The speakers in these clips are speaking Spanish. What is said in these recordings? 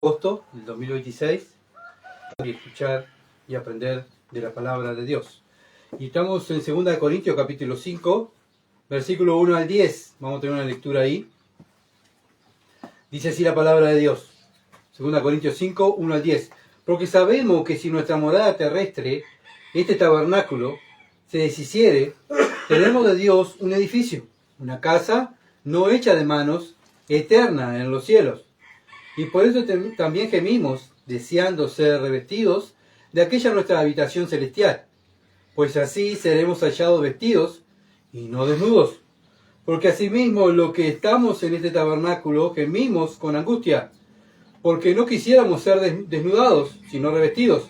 Agosto del 2026 y escuchar y aprender de la palabra de Dios. Y estamos en 2 Corintios capítulo 5, versículo 1 al 10. Vamos a tener una lectura ahí. Dice así la palabra de Dios. 2 Corintios 5, 1 al 10. Porque sabemos que si nuestra morada terrestre, este tabernáculo, se deshiciere, tenemos de Dios un edificio, una casa no hecha de manos, eterna en los cielos. Y por eso también gemimos, deseando ser revestidos de aquella nuestra habitación celestial, pues así seremos hallados vestidos y no desnudos. Porque asimismo lo que estamos en este tabernáculo gemimos con angustia, porque no quisiéramos ser desnudados, sino revestidos,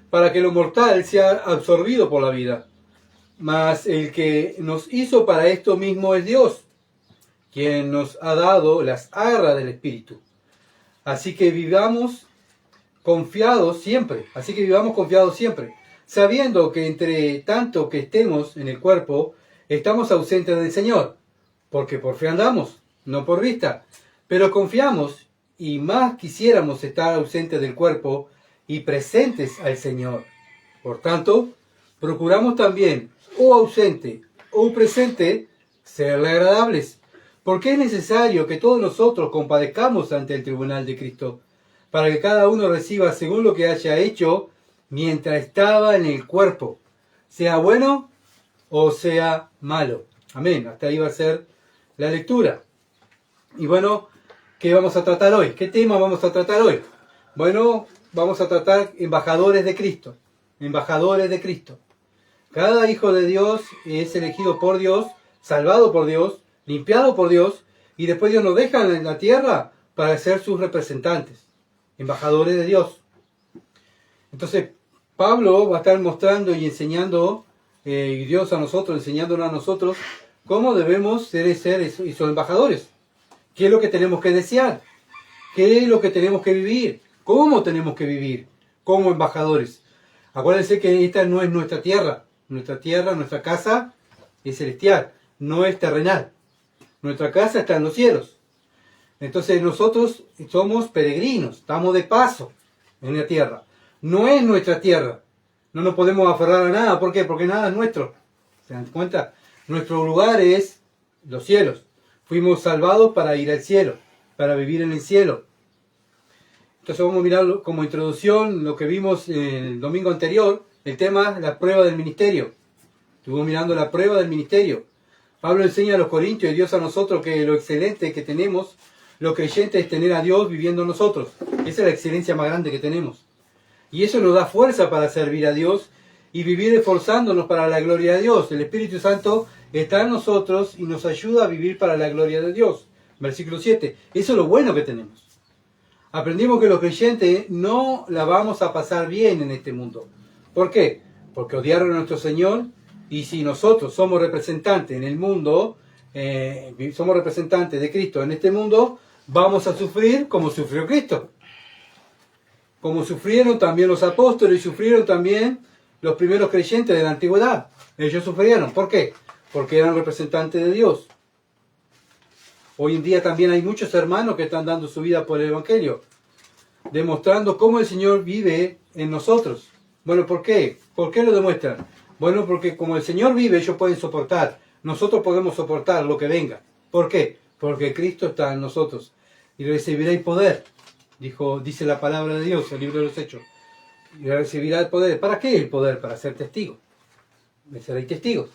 para que lo mortal sea absorbido por la vida. Mas el que nos hizo para esto mismo es Dios, quien nos ha dado las arras del Espíritu. Así que vivamos confiados siempre, sabiendo que entre tanto que estemos en el cuerpo, estamos ausentes del Señor, porque por fe andamos, no por vista, pero confiamos y más quisiéramos estar ausentes del cuerpo y presentes al Señor. Por tanto, procuramos también, o ausente o presente, serle agradables, porque es necesario que todos nosotros compadezcamos ante el tribunal de Cristo, para que cada uno reciba según lo que haya hecho mientras estaba en el cuerpo, sea bueno o sea malo. Amén. Hasta ahí va a ser la lectura. Y bueno, ¿qué vamos a tratar hoy? ¿Qué tema vamos a tratar hoy? Bueno, vamos a tratar embajadores de Cristo. Embajadores de Cristo. Cada hijo de Dios es elegido por Dios, salvado por Dios, limpiado por Dios, y después Dios nos deja en la tierra para ser sus representantes, embajadores de Dios. Entonces, Pablo va a estar mostrando y enseñando, y Dios a nosotros, enseñándonos a nosotros, cómo debemos ser esos embajadores. ¿Qué es lo que tenemos que desear? ¿Qué es lo que tenemos que vivir? ¿Cómo tenemos que vivir como embajadores? Acuérdense que esta no es nuestra tierra, nuestra casa es celestial, no es terrenal. Nuestra casa está en los cielos. Entonces nosotros somos peregrinos, estamos de paso en la tierra. No es nuestra tierra. No nos podemos aferrar a nada. ¿Por qué? Porque nada es nuestro. ¿Se dan cuenta? Nuestro lugar es los cielos. Fuimos salvados para ir al cielo, para vivir en el cielo. Entonces vamos a mirar como introducción lo que vimos el domingo anterior, el tema, la prueba del ministerio. Estuvimos mirando la prueba del ministerio. Pablo enseña a los corintios y Dios a nosotros que lo excelente que tenemos, lo creyente, es tener a Dios viviendo en nosotros. Esa es la excelencia más grande que tenemos. Y eso nos da fuerza para servir a Dios y vivir esforzándonos para la gloria de Dios. El Espíritu Santo está en nosotros y nos ayuda a vivir para la gloria de Dios. Versículo 7. Eso es lo bueno que tenemos. Aprendimos que los creyentes no la vamos a pasar bien en este mundo. ¿Por qué? Porque odiaron a nuestro Señor. Y si nosotros somos representantes en el mundo, somos representantes de Cristo en este mundo, vamos a sufrir como sufrió Cristo. Como sufrieron también los apóstoles y sufrieron también los primeros creyentes de la antigüedad. Ellos sufrieron. ¿Por qué? Porque eran representantes de Dios. Hoy en día también hay muchos hermanos que están dando su vida por el Evangelio, demostrando cómo el Señor vive en nosotros. Bueno, ¿por qué? ¿Por qué lo demuestran? Bueno, porque como el Señor vive, ellos pueden soportar. Nosotros podemos soportar lo que venga. ¿Por qué? Porque Cristo está en nosotros. Y recibiréis poder, dice la palabra de Dios, el libro de los Hechos. Y recibirá el poder. ¿Para qué el poder? Para ser testigos. Seréis testigos.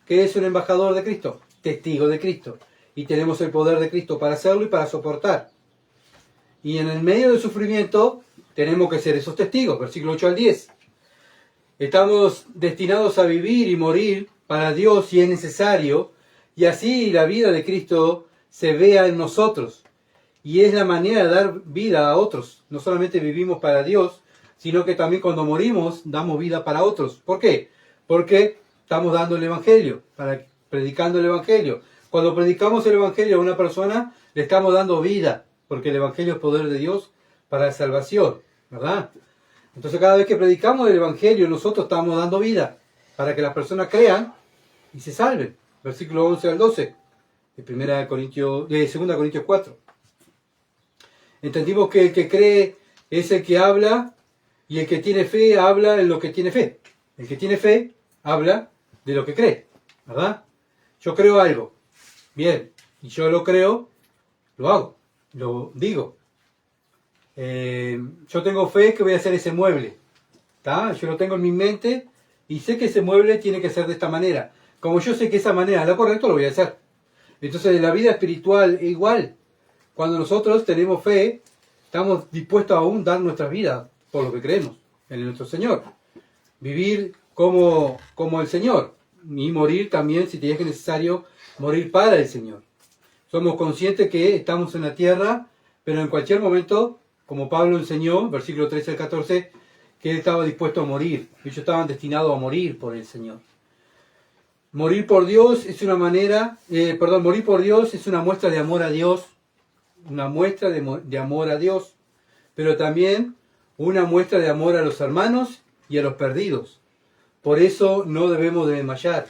¿Qué es un embajador de Cristo? Testigo de Cristo. Y tenemos el poder de Cristo para hacerlo y para soportar. Y en el medio del sufrimiento tenemos que ser esos testigos. Versículo 8 al 10. Estamos destinados a vivir y morir para Dios si es necesario, y así la vida de Cristo se vea en nosotros. Y es la manera de dar vida a otros. No solamente vivimos para Dios, sino que también cuando morimos damos vida para otros. ¿Por qué? Porque estamos dando el Evangelio, predicando el Evangelio. Cuando predicamos el Evangelio a una persona, le estamos dando vida, porque el Evangelio es poder de Dios para la salvación, ¿verdad? Entonces cada vez que predicamos el Evangelio, nosotros estamos dando vida para que las personas crean y se salven. Versículo 11 al 12 de 2 Corintios 4. Entendimos que el que cree es el que habla, y el que tiene fe habla en lo que tiene fe. El que tiene fe habla de lo que cree, ¿verdad? Yo creo algo, bien, y yo lo creo, lo hago, lo digo. Yo tengo fe que voy a hacer ese mueble, ¿tá? Yo lo tengo en mi mente y sé que ese mueble tiene que ser de esta manera. Como yo sé que esa manera es la correcta, lo voy a hacer. Entonces, en la vida espiritual es igual. Cuando nosotros tenemos fe, estamos dispuestos a aún dar nuestra vida por lo que creemos en nuestro Señor. Vivir como el Señor y morir también, si te es necesario, morir para el Señor. Somos conscientes que estamos en la tierra, pero en cualquier momento, como Pablo enseñó, versículo 13 al 14, que él estaba dispuesto a morir. Ellos estaban destinados a morir por el Señor. Morir por Dios es una manera, morir por Dios es una muestra de amor a Dios, una muestra de amor a Dios, pero también una muestra de amor a los hermanos y a los perdidos. Por eso no debemos de desmayar.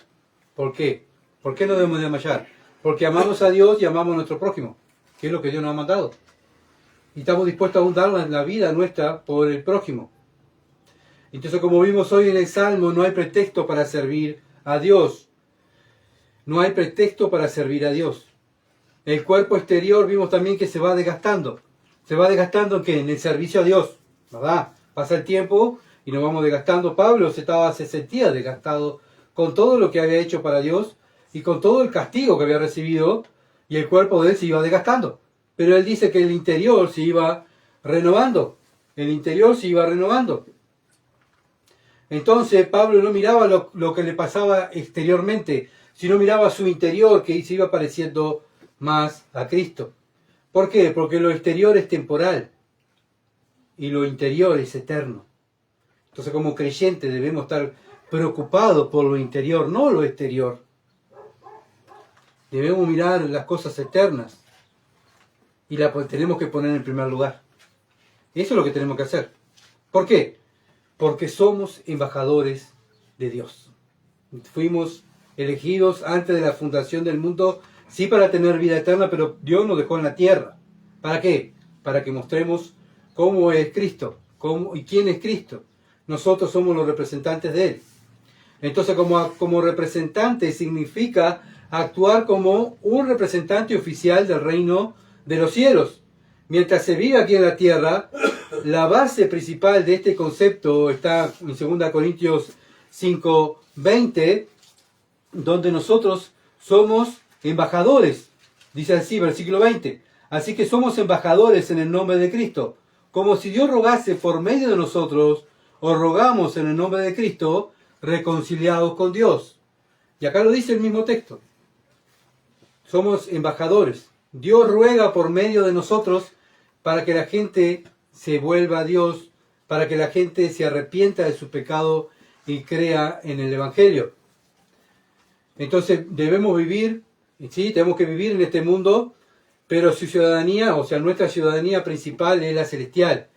¿Por qué? ¿Por qué no debemos de desmayar? Porque amamos a Dios y amamos a nuestro prójimo, que es lo que Dios nos ha mandado. Y estamos dispuestos a dar la vida nuestra por el prójimo. Entonces, como vimos hoy en el Salmo, no hay pretexto para servir a Dios. No hay pretexto para servir a Dios. El cuerpo exterior vimos también que se va desgastando. ¿Se va desgastando en qué? En el servicio a Dios, ¿verdad? Pasa el tiempo y nos vamos desgastando. Pablo se sentía desgastado con todo lo que había hecho para Dios y con todo el castigo que había recibido, y el cuerpo de él se iba desgastando. Pero él dice que el interior se iba renovando. El interior se iba renovando. Entonces Pablo no miraba lo que le pasaba exteriormente, sino miraba su interior, que se iba pareciendo más a Cristo. ¿Por qué? Porque lo exterior es temporal y lo interior es eterno. Entonces, como creyentes debemos estar preocupados por lo interior, no lo exterior. Debemos mirar las cosas eternas y las tenemos que poner en primer lugar. Eso es lo que tenemos que hacer. ¿Por qué? Porque somos embajadores de Dios. Fuimos elegidos antes de la fundación del mundo, sí, para tener vida eterna, pero Dios nos dejó en la tierra. ¿Para qué? Para que mostremos cómo es Cristo, y quién es Cristo. Nosotros somos los representantes de Él. Entonces, como representante significa actuar como un representante oficial del reino de los cielos. Mientras se vive aquí en la tierra, la base principal de este concepto está en 2 Corintios 5:20, donde nosotros somos embajadores. Dice así, versículo 20. Así que somos embajadores en el nombre de Cristo. Como si Dios rogase por medio de nosotros, os rogamos en el nombre de Cristo, reconciliados con Dios. Y acá lo dice el mismo texto. Somos embajadores. Dios ruega por medio de nosotros para que la gente se vuelva a Dios, para que la gente se arrepienta de su pecado y crea en el Evangelio. Entonces debemos vivir, sí, tenemos que vivir en este mundo, pero su ciudadanía, o sea, nuestra ciudadanía principal es la celestial.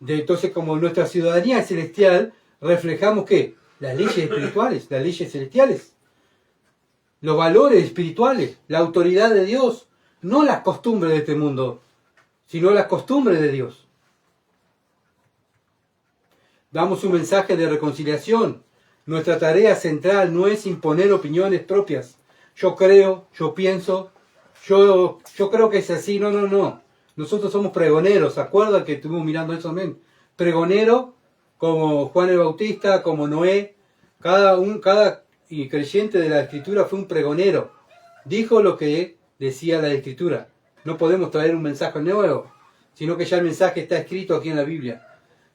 Entonces, como nuestra ciudadanía es celestial, reflejamos ¿qué? Las leyes espirituales, las leyes celestiales, los valores espirituales, la autoridad de Dios, no las costumbres de este mundo, sino las costumbres de Dios. Damos un mensaje de reconciliación. Nuestra tarea central no es imponer opiniones propias. Yo creo, yo pienso, yo creo que es así. No. Nosotros somos pregoneros. ¿Se acuerdan que estuvimos mirando eso también? Pregonero, como Juan el Bautista, como Noé. Cada creyente de la Escritura fue un pregonero. Dijo lo que decía la Escritura. No podemos traer un mensaje nuevo, sino que ya el mensaje está escrito aquí en la Biblia.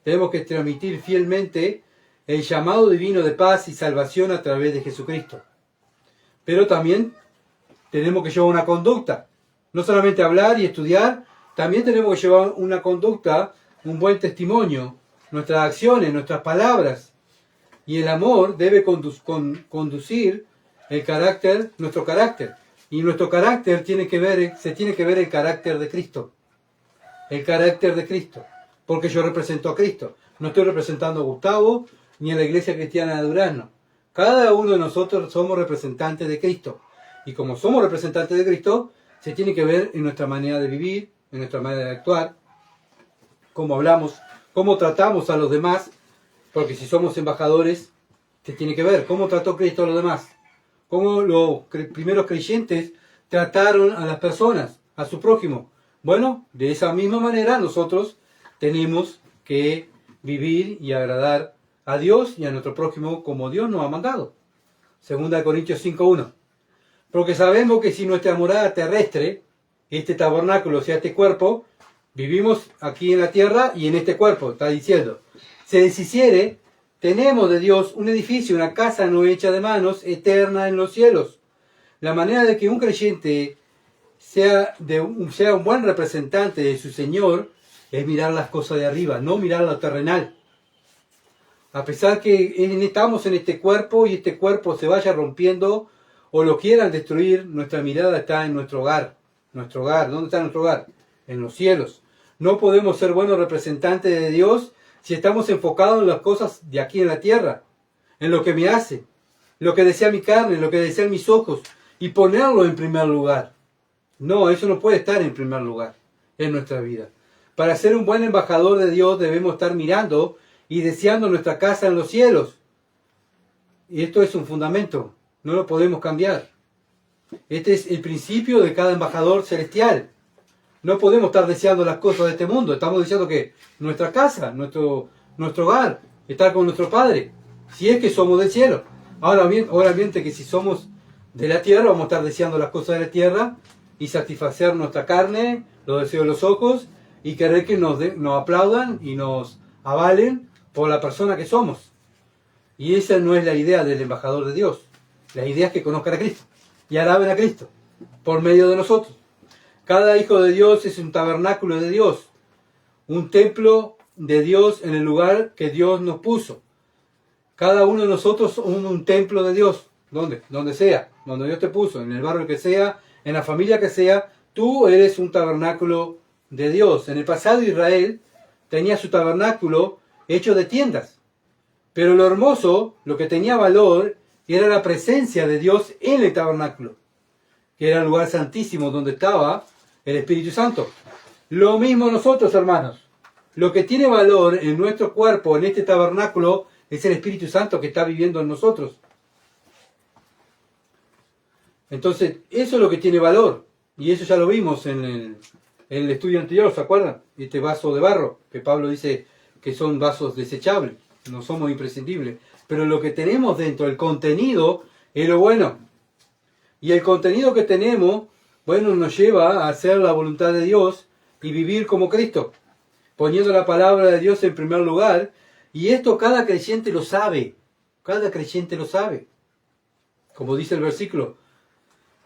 Tenemos que transmitir fielmente el llamado divino de paz y salvación a través de Jesucristo. Pero también tenemos que llevar una conducta. No solamente hablar y estudiar, también tenemos que llevar una conducta, un buen testimonio, nuestras acciones, nuestras palabras. Y el amor debe conducir el carácter, nuestro carácter. Y nuestro carácter se tiene que ver el carácter de Cristo. El carácter de Cristo. Porque yo represento a Cristo. No estoy representando a Gustavo ni a la Iglesia Cristiana de Durazno. Cada uno de nosotros somos representantes de Cristo. Y como somos representantes de Cristo, se tiene que ver en nuestra manera de vivir, en nuestra manera de actuar. cómo hablamos, cómo tratamos a los demás, porque si somos embajadores, te tiene que ver cómo trató Cristo a los demás, cómo los primeros creyentes trataron a las personas, a su prójimo. Bueno, de esa misma manera nosotros tenemos que vivir y agradar a Dios y a nuestro prójimo como Dios nos ha mandado. 2 Corintios 5:1. Porque sabemos que si nuestra morada terrestre, este tabernáculo, o sea, este cuerpo, vivimos aquí en la tierra y en este cuerpo, está diciendo, se deshiciere, tenemos de Dios un edificio, una casa no hecha de manos, eterna en los cielos. La manera de que un creyente sea un buen representante de su Señor es mirar las cosas de arriba, no mirar lo terrenal. A pesar que estamos en este cuerpo y este cuerpo se vaya rompiendo o lo quieran destruir, nuestra mirada está en nuestro hogar. Nuestro hogar, ¿dónde está nuestro hogar? En los cielos. No podemos ser buenos representantes de Dios si estamos enfocados en las cosas de aquí en la tierra, en lo que me hace, lo que desea mi carne, lo que desean mis ojos, y ponerlo en primer lugar. No, eso no puede estar en primer lugar en nuestra vida. Para ser un buen embajador de Dios debemos estar mirando y deseando nuestra casa en los cielos. Y esto es un fundamento, no lo podemos cambiar. Este es el principio de cada embajador celestial. No podemos estar deseando las cosas de este mundo. Estamos deseando que nuestra casa, nuestro hogar, estar con nuestro Padre, si es que somos del cielo. Ahora bien, obviamente que si somos de la tierra, vamos a estar deseando las cosas de la tierra y satisfacer nuestra carne, los deseos de los ojos, y querer que nos aplaudan y nos avalen por la persona que somos. Y esa no es la idea del embajador de Dios. La idea es que conozcan a Cristo y alaben a Cristo por medio de nosotros. Cada hijo de Dios es un tabernáculo de Dios, un templo de Dios en el lugar que Dios nos puso. Cada uno de nosotros es un templo de Dios. ¿Dónde? Donde sea, donde Dios te puso, en el barrio que sea, en la familia que sea, tú eres un tabernáculo de Dios. En el pasado Israel tenía su tabernáculo hecho de tiendas, pero lo hermoso, lo que tenía valor, era la presencia de Dios en el tabernáculo, que era el lugar santísimo donde estaba el Espíritu Santo. Lo mismo nosotros, hermanos. Lo que tiene valor en nuestro cuerpo, en este tabernáculo, es el Espíritu Santo que está viviendo en nosotros. Entonces, eso es lo que tiene valor. Y eso ya lo vimos en el estudio anterior, ¿se acuerdan? Este vaso de barro, que Pablo dice que son vasos desechables, no somos imprescindibles. Pero lo que tenemos dentro, el contenido, es lo bueno. Y el contenido que tenemos, bueno, nos lleva a hacer la voluntad de Dios y vivir como Cristo, poniendo la palabra de Dios en primer lugar. Y esto cada creyente lo sabe. Cada creyente lo sabe. Como dice el versículo,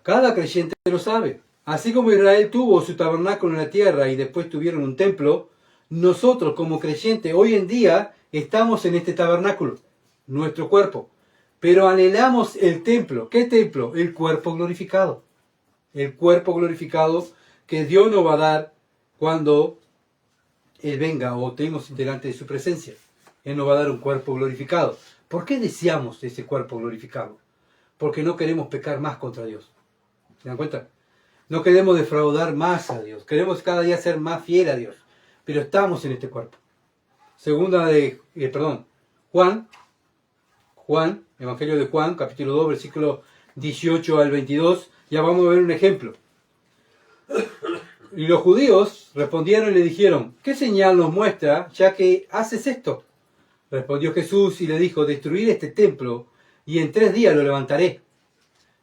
cada creyente lo sabe. Así como Israel tuvo su tabernáculo en la tierra y después tuvieron un templo, nosotros como creyentes hoy en día estamos en este tabernáculo, nuestro cuerpo. Pero anhelamos el templo. ¿Qué templo? El cuerpo glorificado. El cuerpo glorificado que Dios nos va a dar cuando Él venga o estemos delante de su presencia. Él nos va a dar un cuerpo glorificado. ¿Por qué deseamos ese cuerpo glorificado? Porque no queremos pecar más contra Dios. ¿Se dan cuenta? No queremos defraudar más a Dios. Queremos cada día ser más fiel a Dios. Pero estamos en este cuerpo. Juan, Evangelio de Juan, capítulo 2, versículo 18 al 22. Ya vamos a ver un ejemplo. Y los judíos respondieron y le dijeron, ¿qué señal nos muestra ya que haces esto? Respondió Jesús y le dijo, destruir este templo y en 3 días lo levantaré.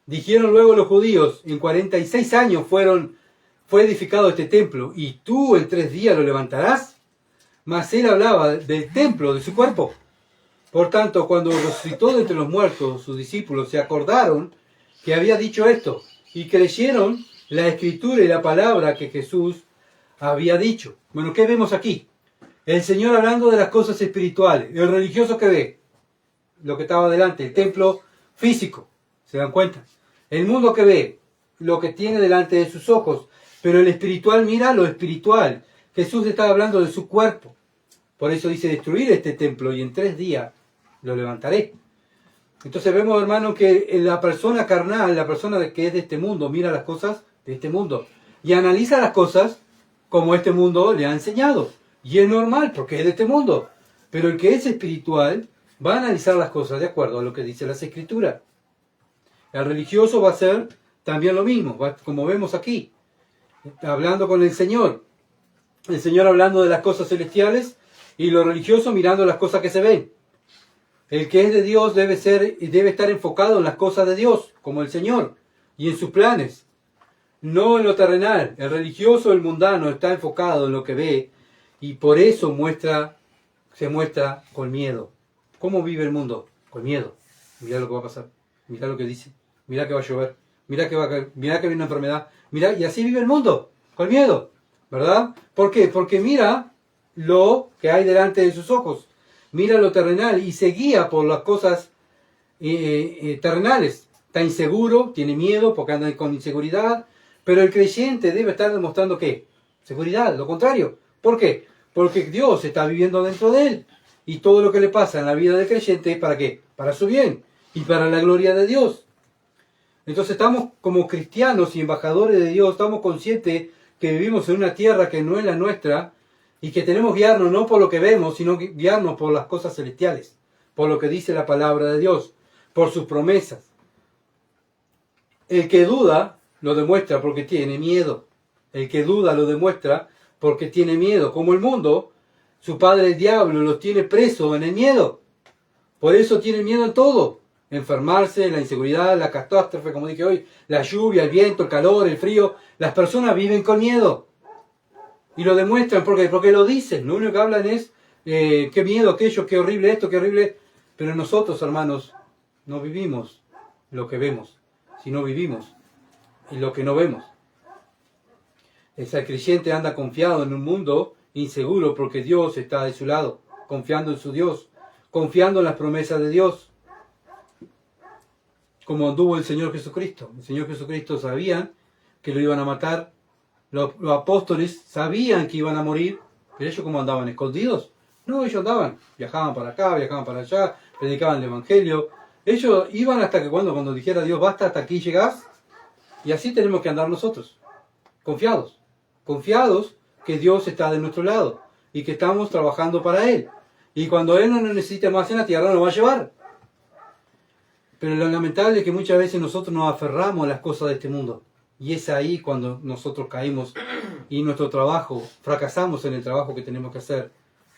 Dijeron luego los judíos, en 46 años fue edificado este templo, ¿y tú en 3 días lo levantarás? Mas él hablaba del templo, de su cuerpo. Por tanto, cuando resucitó de entre los muertos, sus discípulos se acordaron que había dicho esto, y creyeron la escritura y la palabra que Jesús había dicho. Bueno, ¿qué vemos aquí? El Señor hablando de las cosas espirituales, el religioso que ve, lo que estaba delante, el templo físico, ¿se dan cuenta? El mundo que ve, lo que tiene delante de sus ojos, pero el espiritual mira lo espiritual. Jesús estaba hablando de su cuerpo. Por eso dice destruir este templo y en 3 días lo levantaré. Entonces vemos, hermano, que la persona carnal, la persona que es de este mundo, mira las cosas de este mundo y analiza las cosas como este mundo le ha enseñado. Y es normal porque es de este mundo. Pero el que es espiritual va a analizar las cosas de acuerdo a lo que dice las Escrituras. El religioso va a hacer también lo mismo, como vemos aquí, hablando con el Señor hablando de las cosas celestiales y los religiosos mirando las cosas que se ven. El que es de Dios debe estar enfocado en las cosas de Dios, como el Señor, y en sus planes, no en lo terrenal. El religioso, el mundano, está enfocado en lo que ve y por eso se muestra con miedo. ¿Cómo vive el mundo? Con miedo. Mirá lo que va a pasar, mirá lo que dice, mirá que va a llover, mirá que viene una enfermedad, mirá, y así vive el mundo, con miedo, ¿verdad? ¿Por qué? Porque mira lo que hay delante de sus ojos, mira lo terrenal y se guía por las cosas terrenales. Está inseguro, tiene miedo porque anda con inseguridad, pero el creyente debe estar demostrando ¿qué? Seguridad, lo contrario. ¿Por qué? Porque Dios está viviendo dentro de él. Y todo lo que le pasa en la vida del creyente es ¿para qué? Para su bien y para la gloria de Dios. Entonces estamos como cristianos y embajadores de Dios, estamos conscientes que vivimos en una tierra que no es la nuestra y que tenemos que guiarnos no por lo que vemos, sino que guiarnos por las cosas celestiales, por lo que dice la palabra de Dios, por sus promesas. El que duda lo demuestra porque tiene miedo. El que duda lo demuestra porque tiene miedo. Como el mundo, su padre el diablo los tiene presos en el miedo. Por eso tienen miedo en todo. Enfermarse, la inseguridad, la catástrofe, como dije hoy, la lluvia, el viento, el calor, el frío. Las personas viven con miedo. Y lo demuestran porque lo dicen. Lo único que hablan es qué miedo, aquello, qué horrible esto, qué horrible. Pero nosotros, hermanos, no vivimos lo que vemos, sino vivimos lo que no vemos. El creyente anda confiado en un mundo inseguro porque Dios está de su lado, confiando en su Dios, confiando en las promesas de Dios, como anduvo el Señor Jesucristo. El Señor Jesucristo sabían que lo iban a matar, los apóstoles sabían que iban a morir, pero ellos ¿cómo andaban? ¿Escondidos? No, ellos andaban, viajaban para acá, viajaban para allá, predicaban el Evangelio. Ellos iban hasta que cuando dijera Dios, basta, hasta aquí llegás. Y así tenemos que andar nosotros, confiados que Dios está de nuestro lado y que estamos trabajando para Él. Y cuando Él no nos necesite más en la tierra, nos va a llevar. Pero lo lamentable es que muchas veces nosotros nos aferramos a las cosas de este mundo. Y es ahí cuando nosotros caímos y nuestro trabajo, fracasamos en el trabajo que tenemos que hacer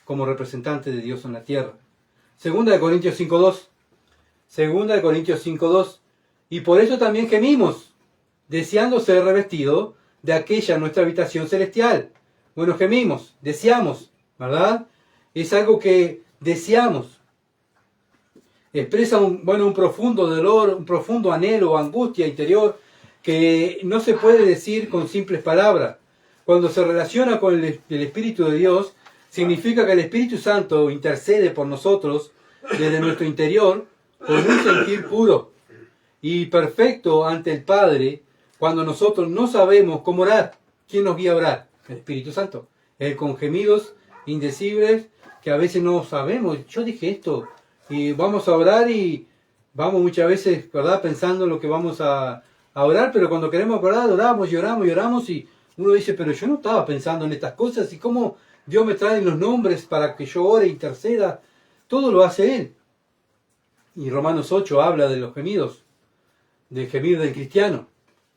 como representantes de Dios en la tierra. Segunda de Corintios 5.2. Segunda de Corintios 5.2. Y por eso también gemimos, deseando ser revestidos de aquella nuestra habitación celestial. Bueno, gemimos, deseamos, ¿verdad? Es algo que deseamos. Expresa un profundo dolor, un profundo anhelo o angustia interior que no se puede decir con simples palabras. Cuando se relaciona con el Espíritu de Dios, significa que el Espíritu Santo intercede por nosotros desde nuestro interior con un sentir puro y perfecto ante el Padre cuando nosotros no sabemos cómo orar. ¿Quién nos guía a orar? El Espíritu Santo. Él con gemidos indecibles que a veces no sabemos. Yo dije esto y vamos a orar y vamos muchas veces, ¿verdad?, pensando en lo que vamos a orar, pero cuando queremos orar, oramos y oramos y oramos y uno dice, pero yo no estaba pensando en estas cosas y cómo Dios me trae los nombres para que yo ore, interceda. Todo lo hace Él. Y Romanos 8 habla de los gemidos, del gemir del cristiano.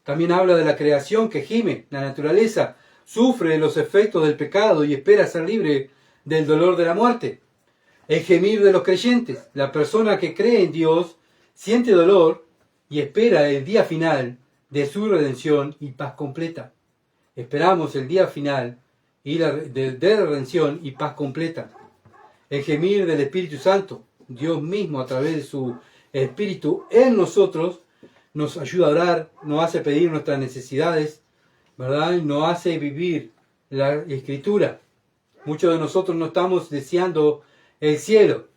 También habla de la creación que gime, la naturaleza, sufre los efectos del pecado y espera ser libre del dolor de la muerte. El gemir de los creyentes, la persona que cree en Dios, siente dolor y espera el día final de su redención y paz completa. Esperamos el día final de redención y paz completa. El gemir del Espíritu Santo, Dios mismo a través de su Espíritu en nosotros, nos ayuda a orar, nos hace pedir nuestras necesidades, ¿verdad? Nos hace vivir la Escritura. Muchos de nosotros no estamos deseando el cielo.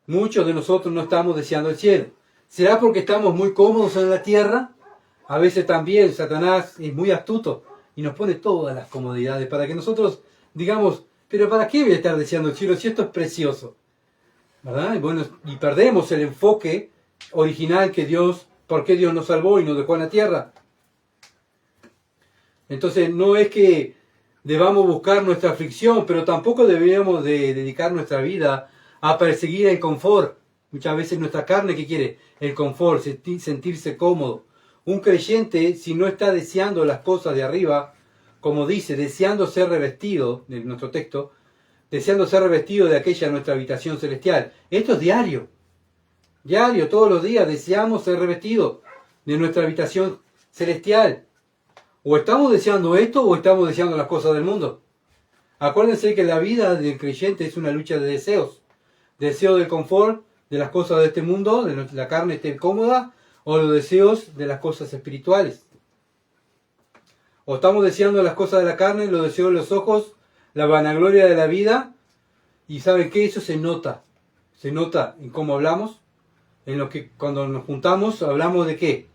Muchos de nosotros no estamos deseando el cielo. ¿Será porque estamos muy cómodos en la tierra? A veces también Satanás es muy astuto y nos pone todas las comodidades para que nosotros digamos, pero ¿para qué voy a estar deseando el cielo si esto es precioso? ¿Verdad? Y perdemos el enfoque original que Dios, por qué Dios nos salvó y nos dejó en la tierra. Entonces no es que debamos buscar nuestra aflicción, pero tampoco deberíamos de dedicar nuestra vida a perseguir el confort. Muchas veces nuestra carne, ¿qué quiere? El confort, sentirse cómodo. Un creyente, si no está deseando las cosas de arriba, como dice, deseando ser revestido, en nuestro texto, deseando ser revestido de aquella nuestra habitación celestial. Esto es diario. Diario, todos los días deseamos ser revestidos de nuestra habitación celestial. O estamos deseando esto o estamos deseando las cosas del mundo. Acuérdense que la vida del creyente es una lucha de deseos. Deseo del confort, de las cosas de este mundo, de la carne esté cómoda, o los deseos de las cosas espirituales. O estamos deseando las cosas de la carne, los deseos de los ojos, la vanagloria de la vida. Y ¿saben qué? Eso se nota. Se nota en cómo hablamos. En lo que cuando nos juntamos hablamos de qué.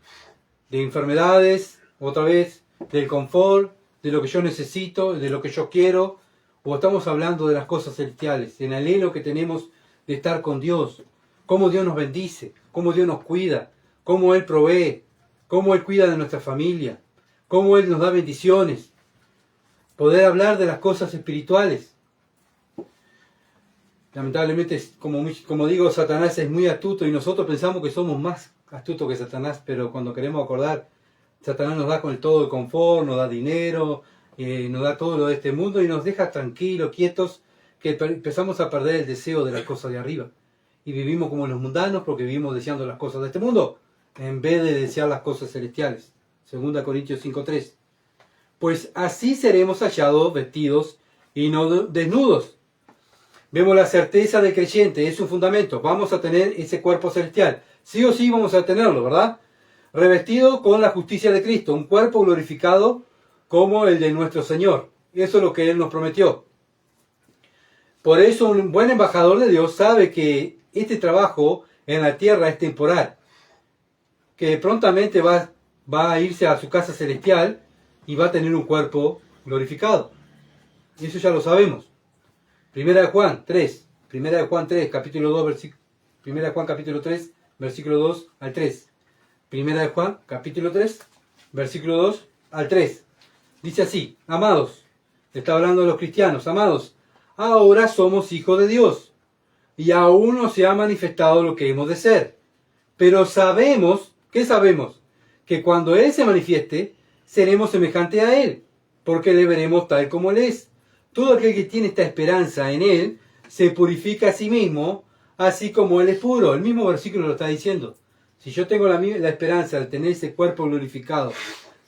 De enfermedades, otra vez, del confort, de lo que yo necesito, de lo que yo quiero. O estamos hablando de las cosas celestiales, en el anhelo que tenemos de estar con Dios. Cómo Dios nos bendice, cómo Dios nos cuida, cómo Él provee, cómo Él cuida de nuestra familia, cómo Él nos da bendiciones. Poder hablar de las cosas espirituales. Lamentablemente, como digo, Satanás es muy astuto y nosotros pensamos que somos más astutos que Satanás, pero cuando queremos acordar, Satanás nos da con todo el confort, nos da dinero, nos da todo lo de este mundo y nos deja tranquilos, quietos, que empezamos a perder el deseo de las cosas de arriba. Y vivimos como los mundanos porque vivimos deseando las cosas de este mundo, en vez de desear las cosas celestiales. 2 Corintios 5:3. Pues así seremos hallados vestidos y no desnudos. Vemos la certeza del creyente, es un fundamento. Vamos a tener ese cuerpo celestial. Sí o sí vamos a tenerlo, ¿verdad? Revestido con la justicia de Cristo, un cuerpo glorificado como el de nuestro Señor. Eso es lo que Él nos prometió. Por eso un buen embajador de Dios sabe que este trabajo en la tierra es temporal, que prontamente va a irse a su casa celestial y va a tener un cuerpo glorificado. Eso ya lo sabemos. Primera de Juan 3, capítulo 2, Primera de Juan capítulo 3, versículo 2 al 3. Primera de Juan capítulo 3, versículo 2 al 3. Dice así: amados, está hablando de los cristianos, amados, ahora somos hijos de Dios, y aún no se ha manifestado lo que hemos de ser. Pero sabemos, ¿qué sabemos? Que cuando Él se manifieste, seremos semejantes a Él, porque le veremos tal como Él es. Todo aquel que tiene esta esperanza en Él, se purifica a sí mismo, así como Él es puro. El mismo versículo lo está diciendo. Si yo tengo la esperanza de tener ese cuerpo glorificado,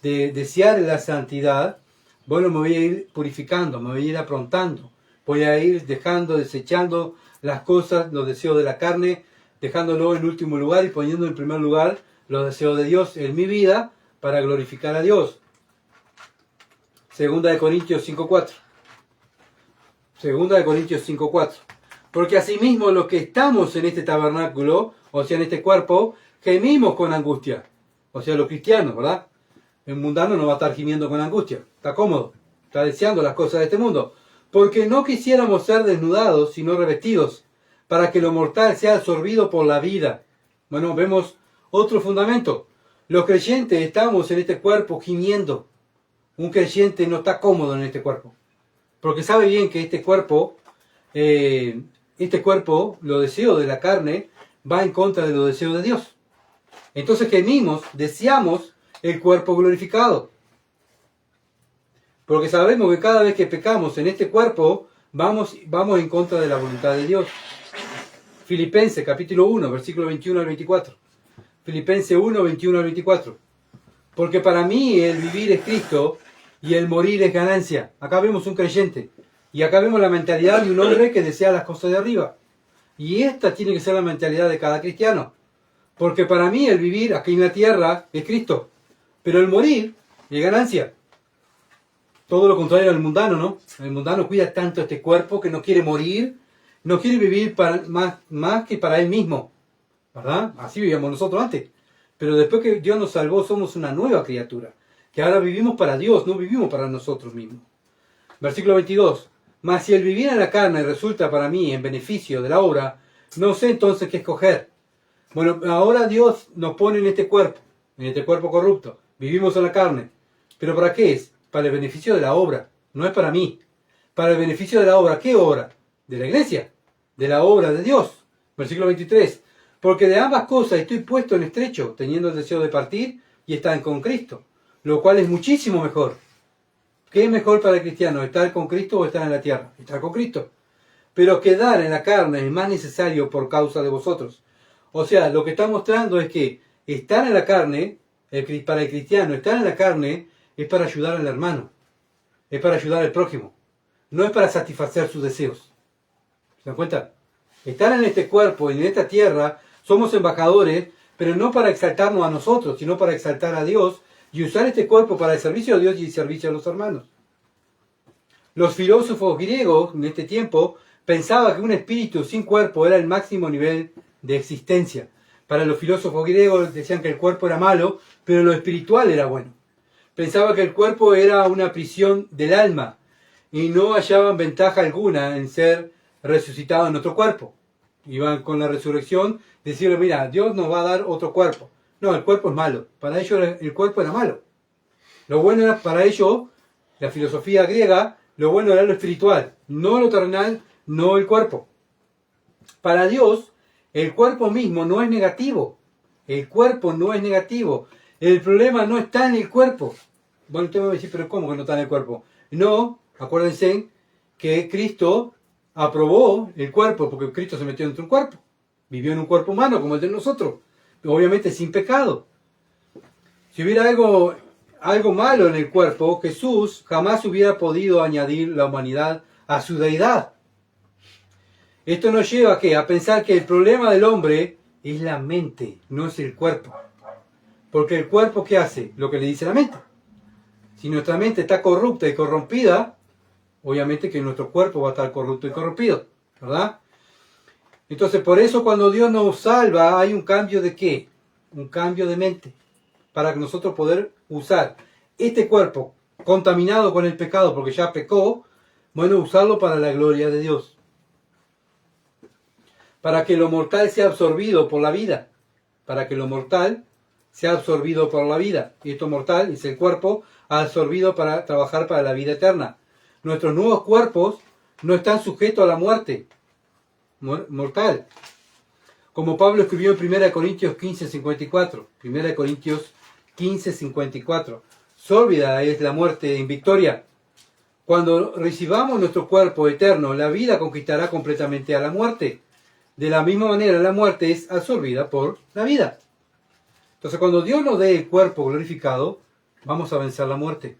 de desear la santidad, bueno, me voy a ir purificando, me voy a ir aprontando. Voy a ir desechando las cosas, los deseos de la carne, dejándolo en último lugar y poniendo en primer lugar los deseos de Dios en mi vida para glorificar a Dios. 2 Corintios 5:4. 2 Corintios 5:4. Porque asimismo los que estamos en este tabernáculo, o sea, en este cuerpo, gemimos con angustia. O sea, los cristianos, ¿verdad? El mundano no va a estar gimiendo con angustia. Está cómodo. Está deseando las cosas de este mundo. Porque no quisiéramos ser desnudados, sino revestidos, para que lo mortal sea absorbido por la vida. Bueno, vemos otro fundamento. Los creyentes estamos en este cuerpo gimiendo. Un creyente no está cómodo en este cuerpo. Porque sabe bien que este cuerpo, los deseos de la carne, va en contra de los deseos de Dios. Entonces gemimos, deseamos el cuerpo glorificado. Porque sabemos que cada vez que pecamos en este cuerpo, vamos en contra de la voluntad de Dios. Filipenses capítulo 1, versículo 21 al 24. Filipenses 1, 21 al 24. Porque para mí el vivir es Cristo y el morir es ganancia. Acá vemos un creyente. Y acá vemos la mentalidad de un hombre que desea las cosas de arriba. Y esta tiene que ser la mentalidad de cada cristiano. Porque para mí el vivir aquí en la tierra es Cristo. Pero el morir es ganancia. Todo lo contrario al mundano, ¿no? El mundano cuida tanto este cuerpo que no quiere morir, no quiere vivir más que para él mismo. ¿Verdad? Así vivíamos nosotros antes. Pero después que Dios nos salvó, somos una nueva criatura. Que ahora vivimos para Dios, no vivimos para nosotros mismos. Versículo 22. Mas si el vivir en la carne resulta para mí en beneficio de la obra, no sé entonces qué escoger. Bueno, ahora Dios nos pone en este cuerpo corrupto. Vivimos en la carne. ¿Pero para qué es? Para el beneficio de la obra, no es para mí, para el beneficio de la obra. ¿Qué obra? De la iglesia, de la obra de Dios. Versículo 23. Porque de ambas cosas estoy puesto en estrecho, teniendo el deseo de partir y estar con Cristo, lo cual es muchísimo mejor. ¿Qué es mejor para el cristiano? ¿Estar con Cristo o estar en la tierra? Estar con Cristo. Pero quedar en la carne es más necesario por causa de vosotros. O sea, lo que está mostrando es que estar en la carne, para el cristiano, estar en la carne es para ayudar al hermano, es para ayudar al prójimo, no es para satisfacer sus deseos. ¿Se dan cuenta? Estar en este cuerpo y en esta tierra, somos embajadores, pero no para exaltarnos a nosotros, sino para exaltar a Dios y usar este cuerpo para el servicio a Dios y el servicio a los hermanos. Los filósofos griegos en este tiempo pensaban que un espíritu sin cuerpo era el máximo nivel de existencia. Para los filósofos griegos decían que el cuerpo era malo, pero lo espiritual era bueno. Pensaban que el cuerpo era una prisión del alma y no hallaban ventaja alguna en ser resucitado en otro cuerpo. Iban con la resurrección decirle, mira, Dios nos va a dar otro cuerpo. No, el cuerpo es malo. Para ellos el cuerpo era malo. Lo bueno era para ellos, la filosofía griega, lo bueno era lo espiritual, no lo terrenal, no el cuerpo. Para Dios, el cuerpo mismo no es negativo. El cuerpo no es negativo. El problema no está en el cuerpo. Bueno, usted me va a decir, pero ¿cómo que no está en el cuerpo? No, acuérdense que Cristo aprobó el cuerpo, porque Cristo se metió dentro de un cuerpo. Vivió en un cuerpo humano como el de nosotros. Obviamente sin pecado. Si hubiera algo malo en el cuerpo, Jesús jamás hubiera podido añadir la humanidad a su deidad. Esto nos lleva ¿a qué? A pensar que el problema del hombre es la mente, no es el cuerpo. Porque el cuerpo, ¿qué hace? Lo que le dice la mente. Si nuestra mente está corrupta y corrompida, obviamente que nuestro cuerpo va a estar corrupto y corrompido, ¿verdad? Entonces, por eso cuando Dios nos salva, hay un cambio de ¿qué? Un cambio de mente. Para que nosotros poder usar este cuerpo contaminado con el pecado, porque ya pecó, bueno, usarlo para la gloria de Dios. Para que lo mortal sea absorbido por la vida. Para que lo mortal sea absorbido por la vida. Y esto mortal es el cuerpo absorbido para trabajar para la vida eterna. Nuestros nuevos cuerpos no están sujetos a la muerte mortal. Como Pablo escribió en 1 Corintios 15:54. 1 Corintios 15:54. Sólvida es la muerte en victoria. Cuando recibamos nuestro cuerpo eterno, la vida conquistará completamente a la muerte. De la misma manera, la muerte es absorbida por la vida. Entonces, cuando Dios nos dé el cuerpo glorificado, vamos a vencer la muerte,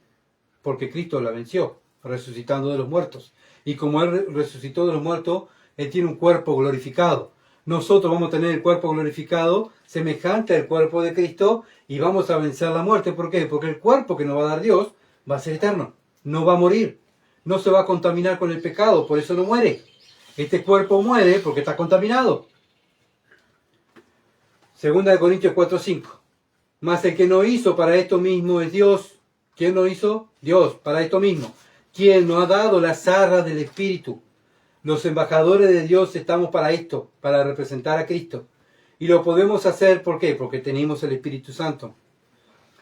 porque Cristo la venció, resucitando de los muertos. Y como Él resucitó de los muertos, Él tiene un cuerpo glorificado. Nosotros vamos a tener el cuerpo glorificado, semejante al cuerpo de Cristo, y vamos a vencer la muerte. ¿Por qué? Porque el cuerpo que nos va a dar Dios va a ser eterno, no va a morir, no se va a contaminar con el pecado, por eso no muere. Este cuerpo muere porque está contaminado. 2 Corintios 4:5. Mas el que no hizo para esto mismo es Dios. ¿Quién lo hizo? Dios, para esto mismo. Quien nos ha dado las arras del Espíritu. Los embajadores de Dios estamos para esto, para representar a Cristo. Y lo podemos hacer, ¿por qué? Porque tenemos el Espíritu Santo.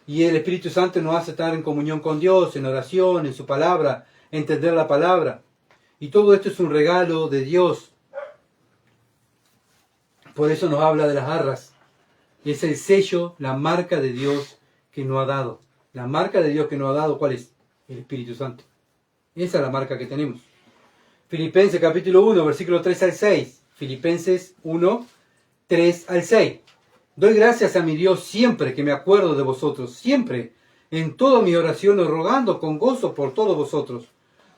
Y el Espíritu Santo nos hace estar en comunión con Dios, en oración, en su palabra, entender la palabra. Y todo esto es un regalo de Dios. Por eso nos habla de las arras. Y es el sello, la marca de Dios que nos ha dado. La marca de Dios que nos ha dado, ¿cuál es? El Espíritu Santo. Esa es la marca que tenemos. Filipenses capítulo 1, versículo 3 al 6. Filipenses 1, 3 al 6. Doy gracias a mi Dios siempre que me acuerdo de vosotros, siempre, en todas mis oraciones, rogando con gozo por todos vosotros,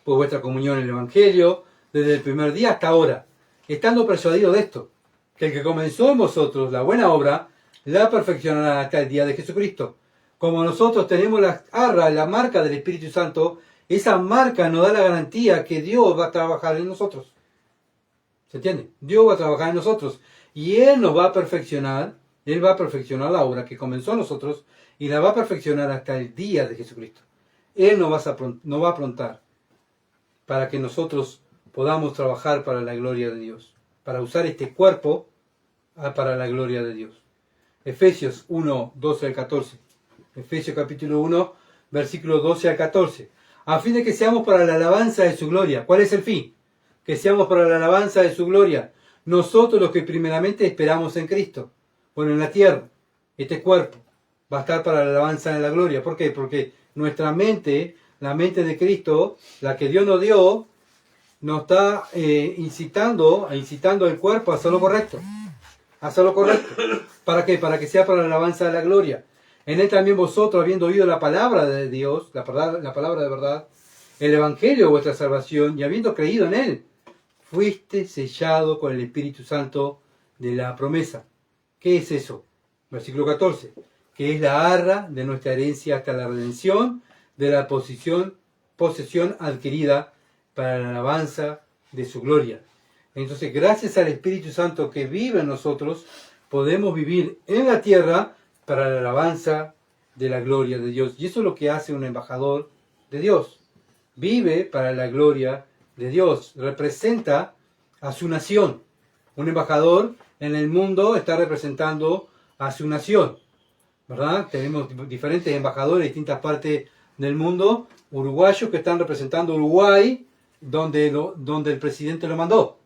por vuestra comunión en el Evangelio, desde el primer día hasta ahora, estando persuadido de esto, que el que comenzó en vosotros la buena obra, la perfeccionará hasta el día de Jesucristo. Como nosotros tenemos la arra, la marca del Espíritu Santo, esa marca nos da la garantía que Dios va a trabajar en nosotros. ¿Se entiende? Dios va a trabajar en nosotros. Y Él nos va a perfeccionar, Él va a perfeccionar la obra que comenzó en nosotros y la va a perfeccionar hasta el día de Jesucristo. Él nos va a aprontar para que nosotros podamos trabajar para la gloria de Dios, para usar este cuerpo para la gloria de Dios. Efesios 1, 12 al 14. Efesios capítulo 1, versículos 12 al 14. a fin de que seamos para la alabanza de su gloria. ¿Cuál es el fin? Que seamos para la alabanza de su gloria. Nosotros los que primeramente esperamos en Cristo. Bueno, en la tierra, este cuerpo va a estar para la alabanza de la gloria. ¿Por qué? Porque nuestra mente, la mente de Cristo, la que Dios nos dio, nos está incitando el cuerpo a hacer lo correcto. A hacer lo correcto. ¿Para qué? Para que sea para la alabanza de la gloria. En él también vosotros, habiendo oído la palabra de Dios, la palabra de verdad, el evangelio de vuestra salvación, y habiendo creído en él, fuiste sellado con el Espíritu Santo de la promesa. ¿Qué es eso? Versículo 14. Que es la arra de nuestra herencia hasta la redención de la posesión adquirida para la alabanza de su gloria. Entonces, gracias al Espíritu Santo que vive en nosotros, podemos vivir en la tierra para la alabanza de la gloria de Dios. Y eso es lo que hace un embajador de Dios. Vive para la gloria de Dios. Representa a su nación. Un embajador en el mundo está representando a su nación, ¿verdad? Tenemos diferentes embajadores en distintas partes del mundo, uruguayos que están representando Uruguay, donde el presidente lo mandó.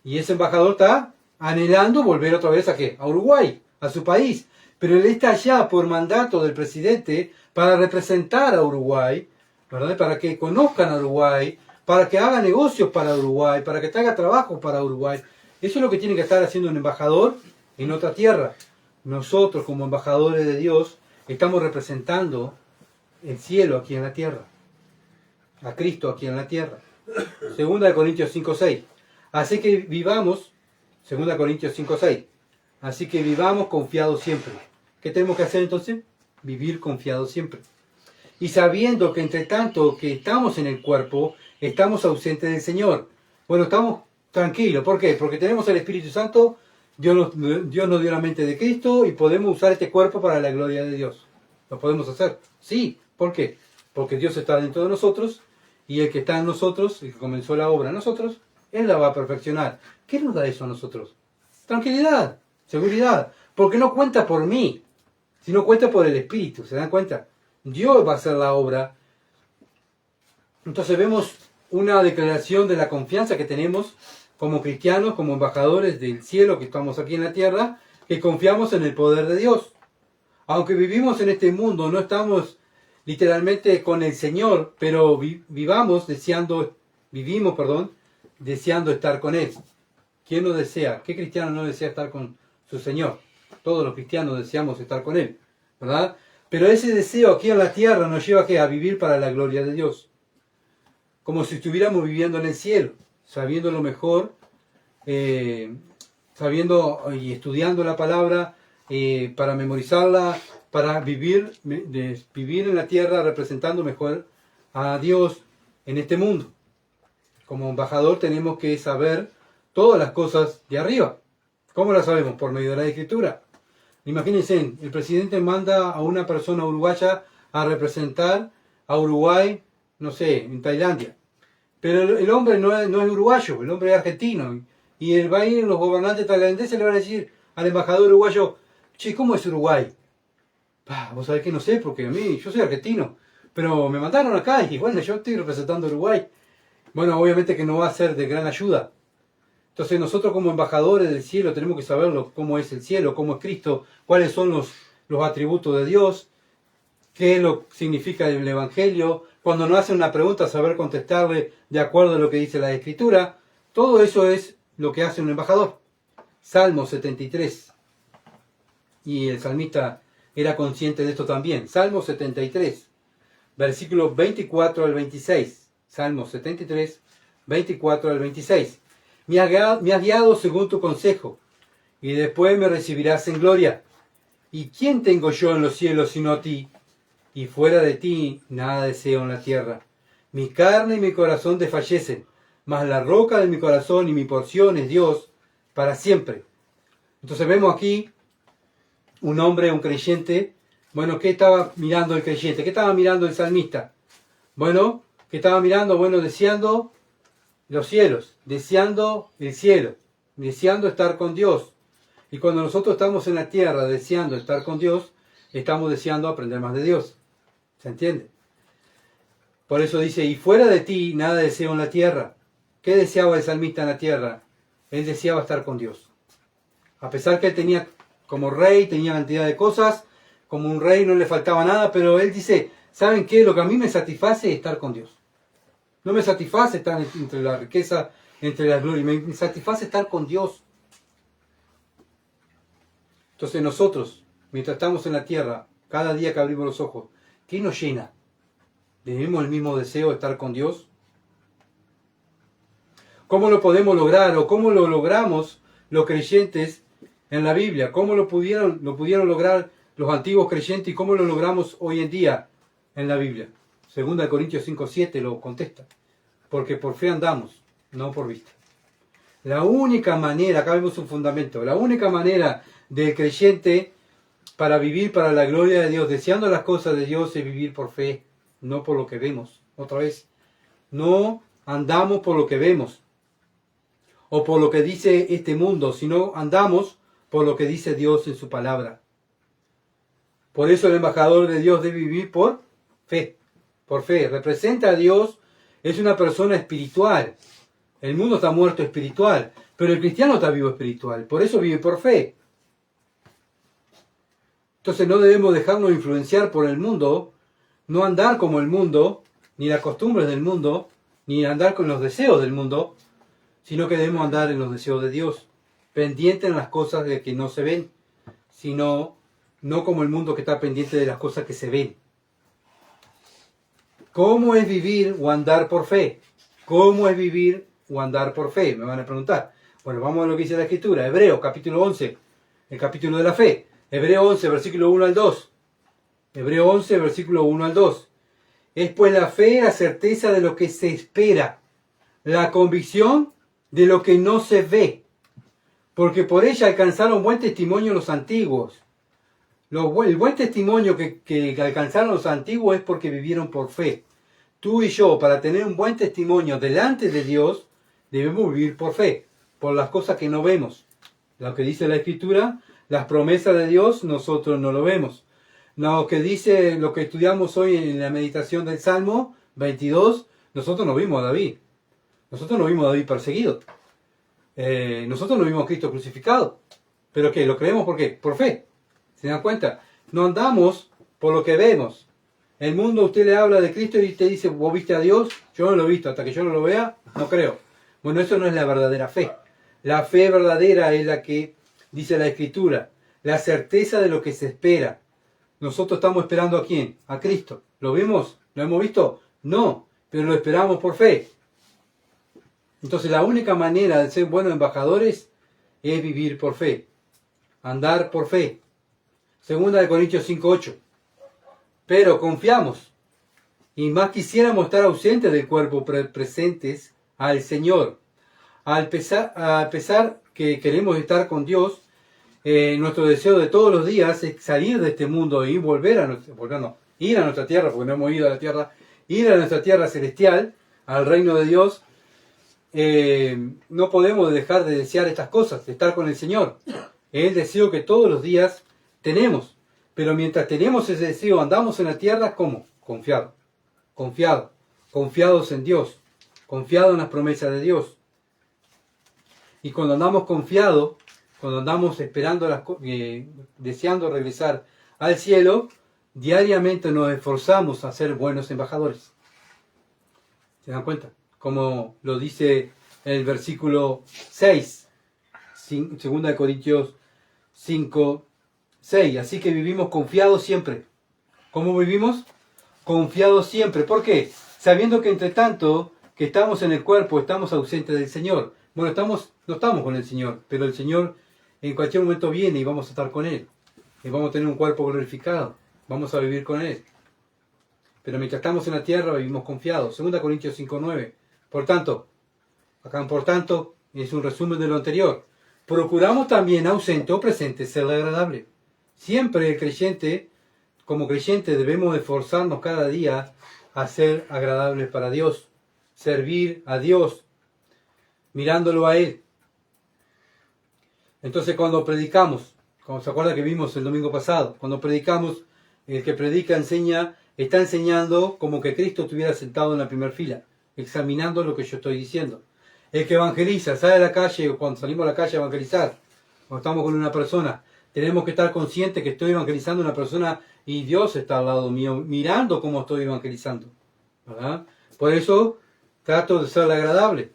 Y ese embajador está anhelando volver otra vez ¿a qué? A Uruguay, a su país. Pero él está allá por mandato del presidente para representar a Uruguay, ¿verdad? Para que conozcan a Uruguay, para que haga negocios para Uruguay, para que haga trabajo para Uruguay. Eso es lo que tiene que estar haciendo un embajador en otra tierra. Nosotros, como embajadores de Dios, estamos representando el cielo aquí en la tierra, a Cristo aquí en la tierra. 2 Corintios 5:6. Así que vivamos, 2 Corintios 5:6. Así que vivamos confiados siempre. ¿Qué tenemos que hacer entonces? Vivir confiados siempre. Y sabiendo que entre tanto que estamos en el cuerpo, estamos ausentes del Señor. Bueno, estamos tranquilos. ¿Por qué? Porque tenemos el Espíritu Santo, Dios nos dio la mente de Cristo y podemos usar este cuerpo para la gloria de Dios. ¿Lo podemos hacer? Sí. ¿Por qué? Porque Dios está dentro de nosotros y el que está en nosotros, el que comenzó la obra en nosotros, Él la va a perfeccionar. ¿Qué nos da eso a nosotros? Tranquilidad, seguridad. Porque no cuenta por mí, sino cuenta por el Espíritu. ¿Se dan cuenta? Dios va a hacer la obra. Entonces vemos una declaración de la confianza que tenemos como cristianos, como embajadores del cielo que estamos aquí en la tierra, que confiamos en el poder de Dios. Aunque vivimos en este mundo, no estamos literalmente con el Señor, pero vivimos deseando estar con Él. ¿Quién no desea? ¿Qué cristiano no desea estar con su Señor? Todos los cristianos deseamos estar con Él, ¿verdad? Pero ese deseo aquí en la tierra nos lleva a vivir para la gloria de Dios. Como si estuviéramos viviendo en el cielo, sabiendo lo mejor, sabiendo y estudiando la palabra para memorizarla, para vivir en la tierra representando mejor a Dios en este mundo. Como embajador tenemos que saber todas las cosas de arriba. ¿Cómo las sabemos? Por medio de la Escritura. Imagínense, el presidente manda a una persona uruguaya a representar a Uruguay, no sé, en Tailandia. Pero el hombre no es uruguayo, el hombre es argentino. Y el va a ir, los gobernantes tailandeses le van a decir al embajador uruguayo, che, ¿cómo es Uruguay? Vos sabés que no sé, porque yo soy argentino. Pero me mandaron acá y bueno, yo estoy representando a Uruguay. Bueno, obviamente que no va a ser de gran ayuda. Entonces nosotros como embajadores del cielo tenemos que saberlo, cómo es el cielo, cómo es Cristo, cuáles son los atributos de Dios, qué es lo que significa el Evangelio. Cuando nos hacen una pregunta, saber contestarle de acuerdo a lo que dice la Escritura. Todo eso es lo que hace un embajador. Salmo 73. Y el salmista era consciente de esto también. Salmo 73, versículos 24 al 26. Salmo 73, 24 al 26. Me has guiado según tu consejo, y después me recibirás en gloria. ¿Y quién tengo yo en los cielos sino a ti? Y fuera de ti nada deseo en la tierra. Mi carne y mi corazón desfallecen, mas la roca de mi corazón y mi porción es Dios para siempre. Entonces vemos aquí un hombre, un creyente. Bueno, ¿qué estaba mirando el creyente? ¿Qué estaba mirando el salmista? Bueno, ¿qué estaba mirando? Bueno, deseando los cielos, deseando el cielo, deseando estar con Dios. Y cuando nosotros estamos en la tierra deseando estar con Dios, estamos deseando aprender más de Dios. ¿Se entiende? Por eso dice, y fuera de ti nada deseo en la tierra. ¿Qué deseaba el salmista en la tierra? Él deseaba estar con Dios. A pesar que él tenía como rey, tenía cantidad de cosas, como un rey no le faltaba nada, pero él dice, ¿saben qué? Lo que a mí me satisface es estar con Dios. No me satisface estar entre la riqueza, entre la gloria, me satisface estar con Dios. Entonces nosotros, mientras estamos en la tierra, cada día que abrimos los ojos, ¿qué nos llena? ¿Tenemos el mismo deseo de estar con Dios? ¿Cómo lo podemos lograr o cómo lo logramos los creyentes en la Biblia? ¿Cómo lo pudieron lograr los antiguos creyentes y cómo lo logramos hoy en día en la Biblia? 2 Corintios 5:7 lo contesta. Porque por fe andamos, no por vista. La única manera, acá vemos un fundamento, la única manera del creyente para vivir para la gloria de Dios, deseando las cosas de Dios, es vivir por fe, no por lo que vemos. Otra vez, no andamos por lo que vemos o por lo que dice este mundo, sino andamos por lo que dice Dios en su palabra. Por eso el embajador de Dios debe vivir por fe. Por fe. Representa a Dios, es una persona espiritual. El mundo está muerto espiritual, pero el cristiano está vivo espiritual. Por eso vive por fe. Entonces no debemos dejarnos influenciar por el mundo, no andar como el mundo, ni las costumbres del mundo, ni andar con los deseos del mundo, sino que debemos andar en los deseos de Dios, pendientes en las cosas de que no se ven, sino no como el mundo que está pendiente de las cosas que se ven. ¿Cómo es vivir o andar por fe? ¿Cómo es vivir o andar por fe? Me van a preguntar. Bueno, vamos a lo que dice la Escritura. Hebreos, capítulo 11, el capítulo de la fe. Hebreo 11, versículo 1 al 2. Hebreo 11, versículo 1 al 2. Es pues la fe la certeza de lo que se espera, la convicción de lo que no se ve, porque por ella alcanzaron buen testimonio los antiguos. El buen testimonio que alcanzaron los antiguos es porque vivieron por fe. Tú y yo, para tener un buen testimonio delante de Dios, debemos vivir por fe, por las cosas que no vemos. Lo que dice la Escritura, las promesas de Dios, nosotros no lo vemos. Lo que dice, lo que estudiamos hoy en la meditación del Salmo 22, nosotros no vimos a David. Nosotros no vimos a David perseguido. Nosotros no vimos a Cristo crucificado. ¿Pero qué? ¿Lo creemos por qué? Por fe. ¿Se dan cuenta? No andamos por lo que vemos. El mundo, usted le habla de Cristo y te dice, ¿vos viste a Dios? Yo no lo he visto. Hasta que yo no lo vea, no creo. Bueno, eso no es la verdadera fe. La fe verdadera es la que dice la Escritura. La certeza de lo que se espera. Nosotros estamos esperando ¿a quién? A Cristo. ¿Lo vimos? ¿Lo hemos visto? No, pero lo esperamos por fe. Entonces la única manera de ser buenos embajadores es vivir por fe. Andar por fe. 2 Corintios 5:8. Pero confiamos, y más quisiéramos estar ausentes del cuerpo, presentes al Señor. A pesar que queremos estar con Dios, nuestro deseo de todos los días es salir de este mundo y ir a nuestra tierra, porque no hemos ido a la tierra, ir a nuestra tierra celestial, al reino de Dios. No podemos dejar de desear estas cosas, de estar con el Señor. Es el deseo que todos los días tenemos. Pero mientras tenemos ese deseo, andamos en la tierra, ¿cómo? Confiados en Dios, confiados en las promesas de Dios. Y cuando andamos confiados, cuando andamos esperando, deseando regresar al cielo, diariamente nos esforzamos a ser buenos embajadores. ¿Se dan cuenta? Como lo dice el versículo 6, 2 Corintios 5, 6. Así que vivimos confiados siempre. ¿Cómo vivimos? Confiados siempre. ¿Por qué? Sabiendo que entre tanto que estamos en el cuerpo, estamos ausentes del Señor. Bueno, no estamos con el Señor, pero el Señor en cualquier momento viene y vamos a estar con Él. Y vamos a tener un cuerpo glorificado. Vamos a vivir con Él. Pero mientras estamos en la tierra, vivimos confiados. 2 Corintios 5, 9. Por tanto, es un resumen de lo anterior. Procuramos también, ausente o presente, ser agradable. Siempre el creyente, como creyente, debemos esforzarnos cada día a ser agradables para Dios, servir a Dios, mirándolo a Él. Entonces cuando predicamos, como se acuerda que vimos el domingo pasado, cuando predicamos, el que predica enseña está enseñando como que Cristo estuviera sentado en la primera fila, examinando lo que yo estoy diciendo. El que evangeliza, sale a la calle, o cuando salimos a la calle a evangelizar, o estamos con una persona, tenemos que estar conscientes que estoy evangelizando a una persona y Dios está al lado mío, mirando cómo estoy evangelizando, ¿verdad? Por eso trato de serle agradable,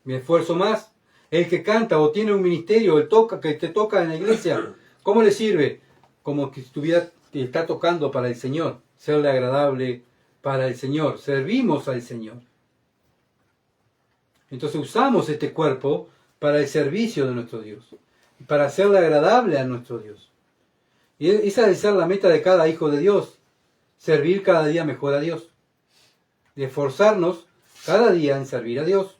me esfuerzo más. El que canta o tiene un ministerio, que te toca en la iglesia, ¿cómo le sirve? Como que está tocando para el Señor, serle agradable para el Señor, servimos al Señor. Entonces usamos este cuerpo para el servicio de nuestro Dios, para hacerle agradable a nuestro Dios. Y esa debe ser la meta de cada hijo de Dios, servir cada día mejor a Dios, esforzarnos cada día en servir a Dios.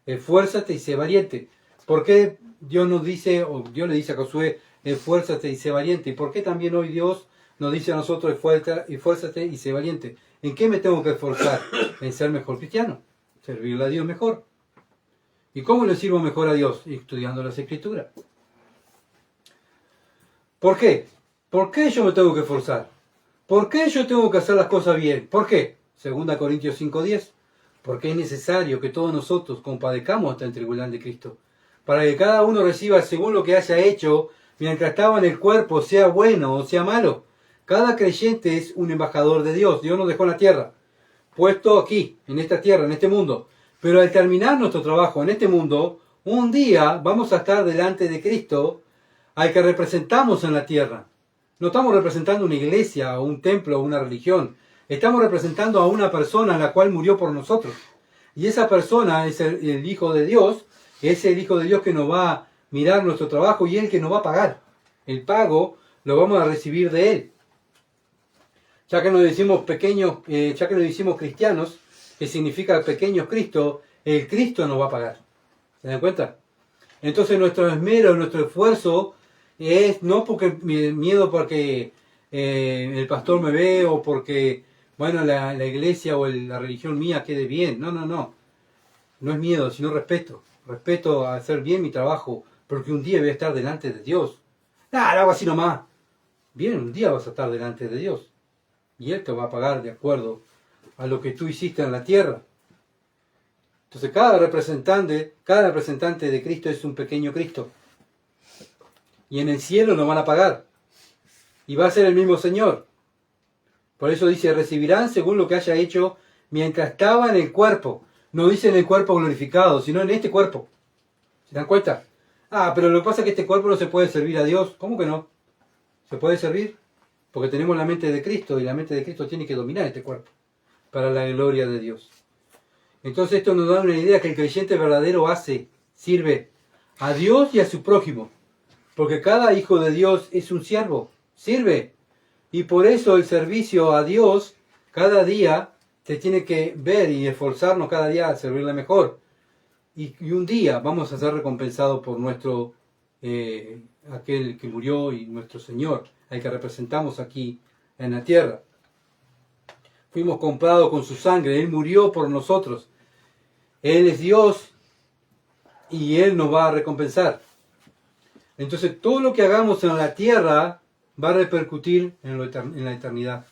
Esfuérzate y sé valiente. ¿Por qué Dios nos dice, o Dios le dice a Josué, esfuérzate y sé valiente? ¿Y por qué también hoy Dios nos dice a nosotros, esfuérzate y sé valiente? ¿En qué me tengo que esforzar? En ser mejor cristiano, servirle a Dios mejor. ¿Y cómo le sirvo mejor a Dios? Estudiando las Escrituras. ¿Por qué? ¿Por qué yo me tengo que esforzar? ¿Por qué yo tengo que hacer las cosas bien? ¿Por qué? 2 Corintios 5:10. Porque es necesario que todos nosotros compadezcamos hasta el tribunal de Cristo, para que cada uno reciba según lo que haya hecho, mientras estaba en el cuerpo, sea bueno o sea malo. Cada creyente es un embajador de Dios. Dios nos dejó en la tierra, puesto aquí, en esta tierra, en este mundo. Pero al terminar nuestro trabajo en este mundo, un día vamos a estar delante de Cristo, al que representamos en la tierra. No estamos representando una iglesia, o un templo, o una religión. Estamos representando a una persona en la cual murió por nosotros. Y esa persona es el Hijo de Dios, es el Hijo de Dios que nos va a mirar nuestro trabajo y es el que nos va a pagar. El pago lo vamos a recibir de Él. Ya que nos decimos pequeños, ya que nos decimos cristianos, que significa pequeños Cristo, el Cristo nos va a pagar. ¿Se dan cuenta? Entonces nuestro esmero, nuestro esfuerzo es no porque miedo porque el pastor me ve o porque bueno la iglesia o la religión mía quede bien. No, no, no. No es miedo, sino respeto. Respeto a hacer bien mi trabajo, porque un día voy a estar delante de Dios. Nada, lo hago así nomás. Bien, un día vas a estar delante de Dios. Y Él te va a pagar de acuerdo a lo que tú hiciste en la tierra. Entonces cada representante de Cristo es un pequeño Cristo. Y en el cielo nos van a pagar. Y va a ser el mismo Señor. Por eso dice, recibirán según lo que haya hecho mientras estaba en el cuerpo. No dice en el cuerpo glorificado, sino en este cuerpo. ¿Se dan cuenta? Ah, pero lo que pasa es que este cuerpo no se puede servir a Dios. ¿Cómo que no? ¿Se puede servir? Porque tenemos la mente de Cristo y la mente de Cristo tiene que dominar este cuerpo para la gloria de Dios. Entonces esto nos da una idea que el creyente verdadero sirve a Dios y a su prójimo. Porque cada hijo de Dios es un siervo, sirve. Y por eso el servicio a Dios cada día se tiene que ver y esforzarnos cada día a servirle mejor. Y un día vamos a ser recompensados por nuestro, aquel que murió y nuestro Señor, al que representamos aquí en la tierra. Fuimos comprados con su sangre, Él murió por nosotros. Él es Dios y Él nos va a recompensar. Entonces todo lo que hagamos en la tierra va a repercutir en la eternidad.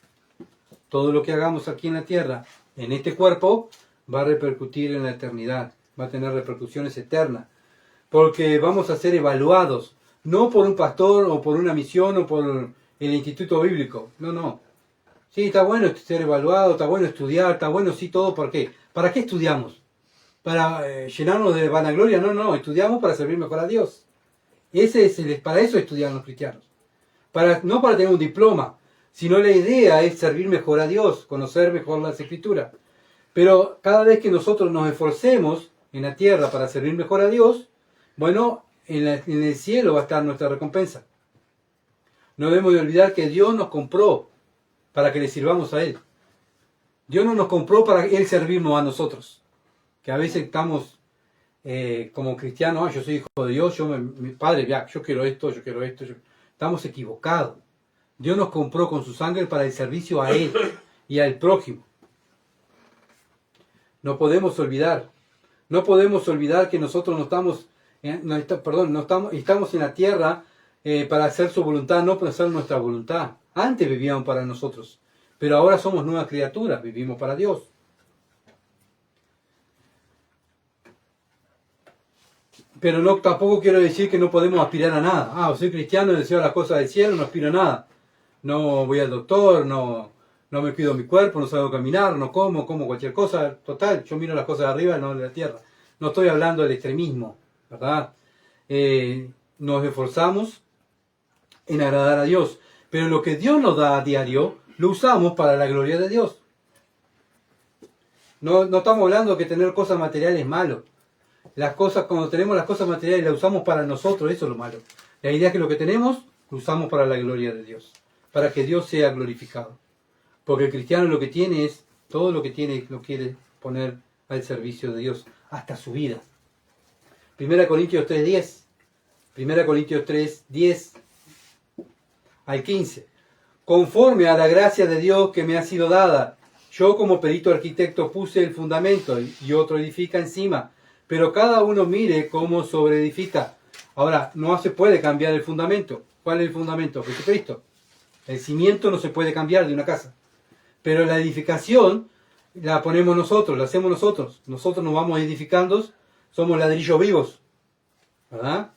Todo lo que hagamos aquí en la tierra, en este cuerpo, va a repercutir en la eternidad. Va a tener repercusiones eternas. Porque vamos a ser evaluados, no por un pastor o por una misión o por el instituto bíblico. No, no. Sí, está bueno ser evaluado, está bueno estudiar, está bueno sí todo. ¿Por qué? ¿Para qué estudiamos? ¿Para llenarnos de vanagloria? No, no. Estudiamos para servir mejor a Dios. Para eso estudian los cristianos. No para tener un diploma, sino la idea es servir mejor a Dios, conocer mejor las Escrituras. Pero cada vez que nosotros nos esforcemos en la tierra para servir mejor a Dios, bueno, en el cielo va a estar nuestra recompensa. No debemos de olvidar que Dios nos compró para que le sirvamos a Él. Dios no nos compró para Él servirnos a nosotros. Que a veces estamos como cristianos, yo soy hijo de Dios, mi padre, ya, yo quiero esto, yo quiero esto. Estamos equivocados. Dios nos compró con su sangre para el servicio a Él y al prójimo. No podemos olvidar que nosotros estamos en la tierra para hacer su voluntad, no para hacer nuestra voluntad. Antes vivían para nosotros, pero ahora somos nuevas criaturas, vivimos para Dios. Pero no, tampoco quiero decir que no podemos aspirar a nada. Soy cristiano, deseo las cosas del cielo, no aspiro a nada. No voy al doctor, no me cuido mi cuerpo, no salgo a caminar, no como cualquier cosa. Total, yo miro las cosas de arriba, no de la tierra. No estoy hablando del extremismo, ¿verdad? Nos esforzamos en agradar a Dios. Pero lo que Dios nos da a diario, lo usamos para la gloria de Dios. No estamos hablando de que tener cosas materiales es malo. Cuando tenemos las cosas materiales las usamos para nosotros, eso es lo malo. La idea es que lo que tenemos, lo usamos para la gloria de Dios. Para que Dios sea glorificado. Porque el cristiano lo que tiene es, todo lo que tiene lo quiere poner al servicio de Dios, hasta su vida. 1 Corintios 3:10. 1 Corintios 3:10 al 15. Conforme a la gracia de Dios que me ha sido dada, yo como perito arquitecto puse el fundamento y otro edifica encima, pero cada uno mire cómo sobreedifica. Ahora, no se puede cambiar el fundamento. ¿Cuál es el fundamento? Jesucristo. El cimiento no se puede cambiar de una casa. Pero la edificación la ponemos nosotros, la hacemos nosotros. Nosotros nos vamos edificando, somos ladrillos vivos. ¿Verdad?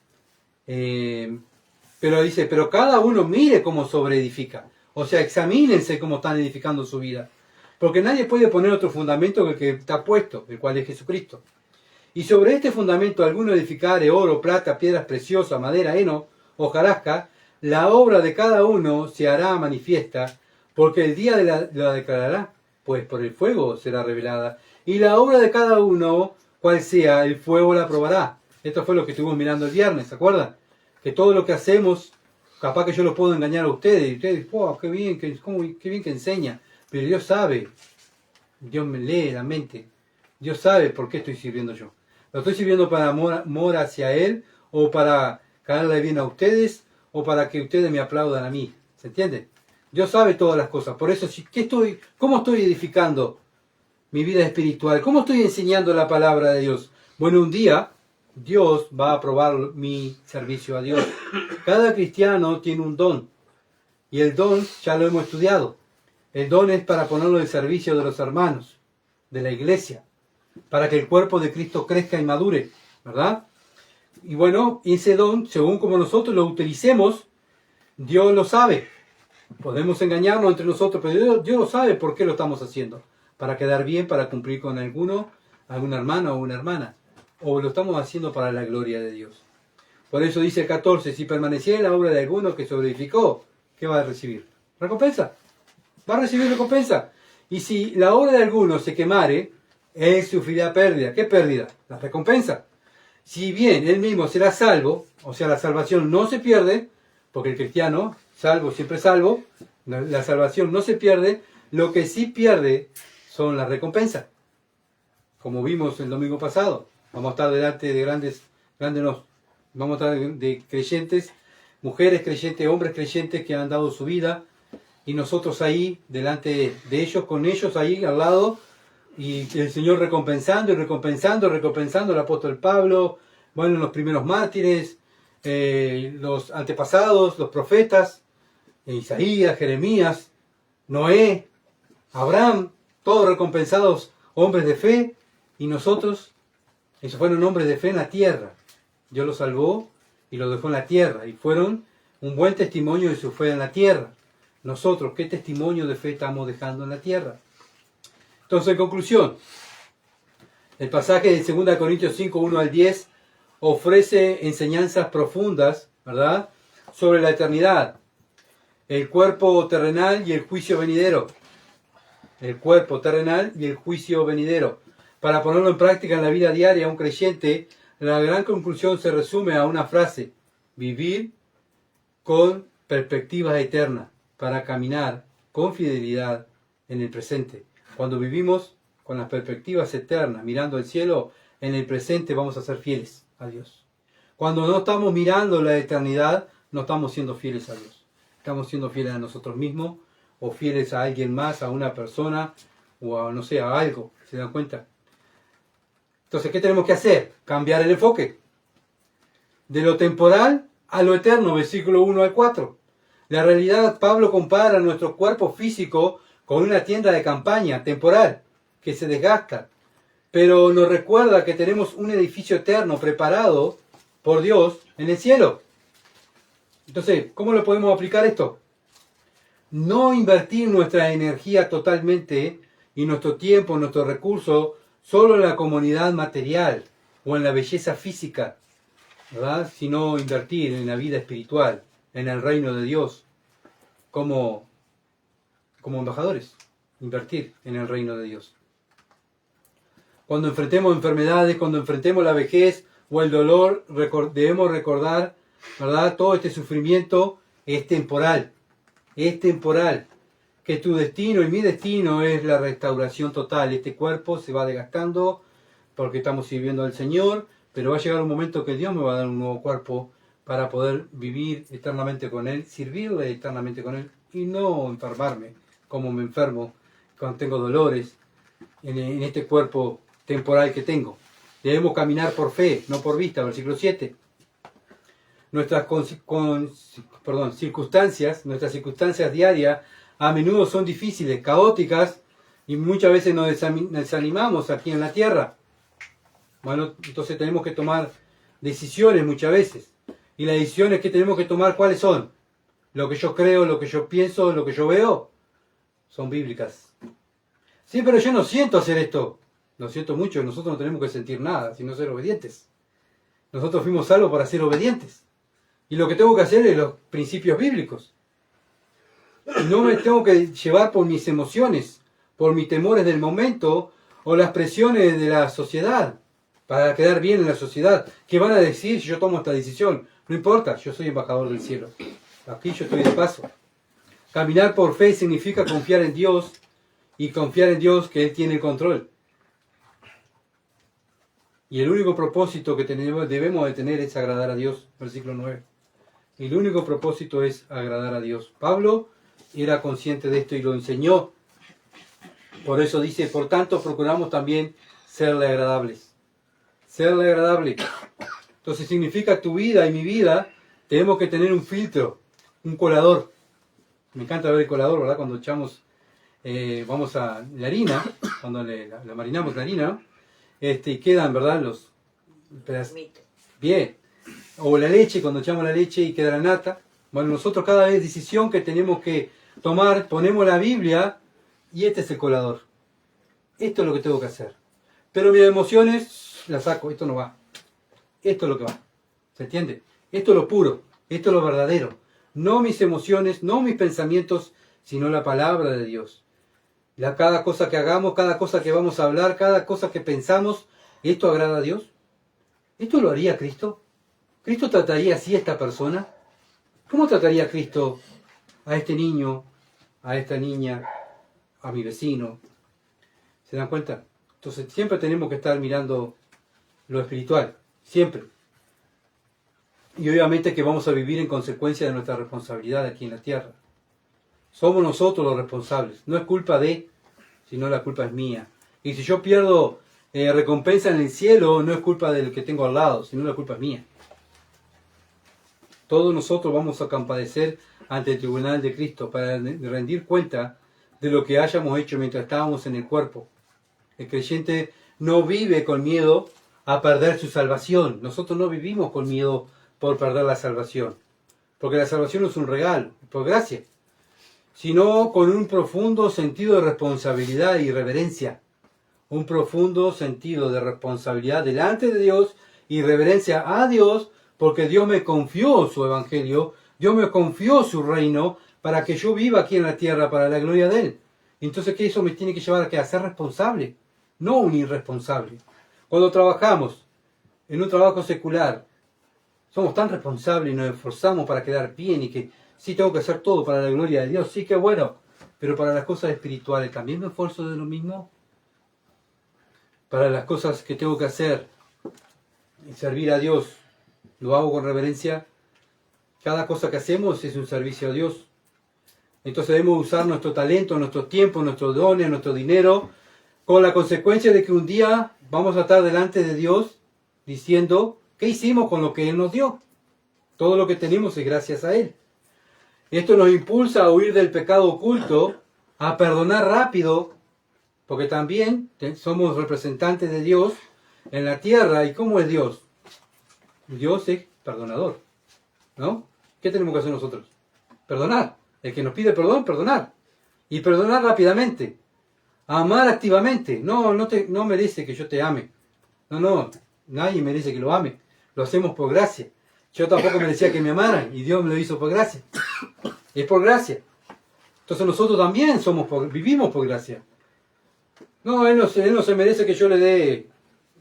Pero dice, pero cada uno mire cómo sobreedifica. O sea, examínense cómo están edificando su vida. Porque nadie puede poner otro fundamento que el que está puesto, el cual es Jesucristo. Y sobre este fundamento alguno edificare oro, plata, piedras preciosas, madera, heno, hojarasca, la obra de cada uno se hará manifiesta, porque el día la declarará, pues por el fuego será revelada. Y la obra de cada uno, cual sea, el fuego la probará. Esto fue lo que estuvimos mirando el viernes, ¿se acuerdan? Que todo lo que hacemos, capaz que yo lo puedo engañar a ustedes, y ustedes, wow, qué bien que enseña. Pero Dios sabe, Dios me lee la mente, Dios sabe por qué estoy sirviendo yo. ¿Lo estoy sirviendo para amor hacia Él, o para caerle bien a ustedes, o para que ustedes me aplaudan a mí? ¿Se entiende? Dios sabe todas las cosas. Por eso, ¿cómo estoy edificando mi vida espiritual? ¿Cómo estoy enseñando la palabra de Dios? Bueno, un día Dios va a aprobar mi servicio a Dios. Cada cristiano tiene un don. Y el don ya lo hemos estudiado. El don es para ponerlo al servicio de los hermanos, de la iglesia, para que el cuerpo de Cristo crezca y madure, ¿verdad? Y bueno, ese don, según como nosotros lo utilicemos, Dios lo sabe. Podemos engañarnos entre nosotros, pero Dios lo sabe por qué lo estamos haciendo. Para quedar bien, para cumplir con alguna hermana o una hermana. O lo estamos haciendo para la gloria de Dios. Por eso dice el 14, si permaneciera la obra de alguno que sobreedificó, ¿qué va a recibir? ¿Recompensa? Va a recibir recompensa. Y si la obra de alguno se quemare, él sufrirá pérdida. ¿Qué pérdida? La recompensa. Si bien él mismo será salvo, o sea, la salvación no se pierde, porque el cristiano, salvo, siempre salvo, la salvación no se pierde, lo que sí pierde son las recompensas. Como vimos el domingo pasado, vamos a estar delante de grandes vamos a estar de creyentes, mujeres creyentes, hombres creyentes que han dado su vida, y nosotros ahí, delante de ellos, con ellos ahí al lado, y el Señor recompensando, el apóstol Pablo, bueno, los primeros mártires, los antepasados, los profetas, Isaías, Jeremías, Noé, Abraham, todos recompensados hombres de fe, y nosotros, esos fueron hombres de fe en la tierra. Dios los salvó y los dejó en la tierra, y fueron un buen testimonio de su fe en la tierra. Nosotros, ¿qué testimonio de fe estamos dejando en la tierra? Entonces, en conclusión, el pasaje de 2 Corintios 5, 1 al 10 ofrece enseñanzas profundas, ¿verdad?, sobre la eternidad, el cuerpo terrenal y el juicio venidero. El cuerpo terrenal y el juicio venidero. Para ponerlo en práctica en la vida diaria de un creyente, la gran conclusión se resume a una frase: vivir con perspectivas eternas para caminar con fidelidad en el presente. Cuando vivimos con las perspectivas eternas, mirando al cielo, en el presente vamos a ser fieles a Dios. Cuando no estamos mirando la eternidad, no estamos siendo fieles a Dios. Estamos siendo fieles a nosotros mismos, o fieles a alguien más, a una persona, o a, no sé, a algo. ¿Se dan cuenta? Entonces, ¿qué tenemos que hacer? Cambiar el enfoque. De lo temporal a lo eterno, versículo 1 al 4. La realidad, Pablo compara nuestro cuerpo físico con una tienda de campaña temporal que se desgasta, pero nos recuerda que tenemos un edificio eterno preparado por Dios en el cielo. Entonces, ¿cómo lo podemos aplicar esto? No invertir nuestra energía totalmente y nuestro tiempo, nuestros recursos, solo en la comodidad material o en la belleza física, ¿verdad? Sino invertir en la vida espiritual, en el reino de Dios, como embajadores, invertir en el reino de Dios. Cuando enfrentemos enfermedades, cuando enfrentemos la vejez o el dolor, debemos recordar, ¿verdad? Todo este sufrimiento es temporal, que tu destino y mi destino es la restauración total. Este cuerpo se va desgastando porque estamos sirviendo al Señor, pero va a llegar un momento que Dios me va a dar un nuevo cuerpo para poder vivir eternamente con Él, servirle eternamente con Él y no enfermarme como me enfermo cuando tengo dolores en este cuerpo temporal que tengo. Debemos caminar por fe, no por vista, versículo 7. Nuestras circunstancias diarias a menudo son difíciles, caóticas, y muchas veces nos desanimamos aquí en la tierra. Bueno, entonces tenemos que tomar decisiones muchas veces. Y las decisiones que tenemos que tomar, ¿cuáles son? Lo que yo creo, lo que yo pienso, lo que yo veo, son bíblicas. Sí, pero yo no siento hacer esto. Lo siento mucho, nosotros no tenemos que sentir nada, sino ser obedientes. Nosotros fuimos salvos para ser obedientes. Y lo que tengo que hacer es los principios bíblicos. Y no me tengo que llevar por mis emociones, por mis temores del momento o las presiones de la sociedad, para quedar bien en la sociedad. ¿Qué van a decir si yo tomo esta decisión? No importa, yo soy embajador del cielo. Aquí yo estoy de paso. Caminar por fe significa confiar en Dios y confiar en Dios que Él tiene el control. Y el único propósito que debemos de tener es agradar a Dios. Versículo 9. El único propósito es agradar a Dios. Pablo era consciente de esto y lo enseñó. Por eso dice, por tanto, procuramos también serle agradables. Serle agradable. Entonces significa tu vida y mi vida, tenemos que tener un filtro, un colador. Me encanta ver el colador, ¿verdad? Cuando echamos, vamos a la harina, cuando la marinamos la harina, y quedan, ¿verdad? Los pedazos. Bien. O la leche, cuando echamos la leche y queda la nata. Bueno, nosotros cada vez decisión que tenemos que tomar, ponemos la Biblia y este es el colador. Esto es lo que tengo que hacer. Pero mis emociones las saco, esto no va. Esto es lo que va. ¿Se entiende? Esto es lo puro, esto es lo verdadero. No mis emociones, no mis pensamientos, sino la palabra de Dios. Cada cosa que hagamos, cada cosa que vamos a hablar, cada cosa que pensamos, ¿esto agrada a Dios? ¿Esto lo haría Cristo? ¿Cristo trataría así a esta persona? ¿Cómo trataría Cristo a este niño, a esta niña, a mi vecino? ¿Se dan cuenta? Entonces siempre tenemos que estar mirando lo espiritual, siempre. Y obviamente que vamos a vivir en consecuencia de nuestra responsabilidad aquí en la tierra. Somos nosotros los responsables. No es culpa de, sino la culpa es mía. Y si yo pierdo recompensa en el cielo, no es culpa del que tengo al lado, sino la culpa es mía. Todos nosotros vamos a compadecer ante el tribunal de Cristo para rendir cuenta de lo que hayamos hecho mientras estábamos en el cuerpo. El creyente no vive con miedo a perder su salvación. Nosotros no vivimos con miedo por perder la salvación, porque la salvación es un regalo, por gracia, sino con un profundo sentido de responsabilidad y reverencia. Un profundo sentido de responsabilidad delante de Dios y reverencia a Dios, porque Dios me confió su evangelio, Dios me confió su reino para que yo viva aquí en la tierra para la gloria de Él. Entonces, ¿qué eso me tiene que llevar a ser responsable? No un irresponsable. Cuando trabajamos en un trabajo secular, somos tan responsables y nos esforzamos para quedar bien y que sí tengo que hacer todo para la gloria de Dios, sí que bueno, pero para las cosas espirituales también me esfuerzo de lo mismo. Para las cosas que tengo que hacer y servir a Dios, lo hago con reverencia. Cada cosa que hacemos es un servicio a Dios. Entonces debemos usar nuestro talento, nuestro tiempo, nuestros dones, nuestro dinero, con la consecuencia de que un día vamos a estar delante de Dios diciendo, ¿qué hicimos con lo que Él nos dio? Todo lo que tenemos es gracias a Él. Esto nos impulsa a huir del pecado oculto a perdonar rápido, porque también somos representantes de Dios en la tierra. ¿Y cómo es Dios? Dios es perdonador, ¿no? ¿Qué tenemos que hacer nosotros? Perdonar. El que nos pide perdón, perdonar. Y perdonar rápidamente. Amar activamente. No merece que yo te ame. No, nadie merece que lo ame. Lo hacemos por gracia. Yo tampoco merecía que me amaran y Dios me lo hizo por gracia. Es por gracia. Entonces nosotros también vivimos por gracia. No, él no se merece que yo le dé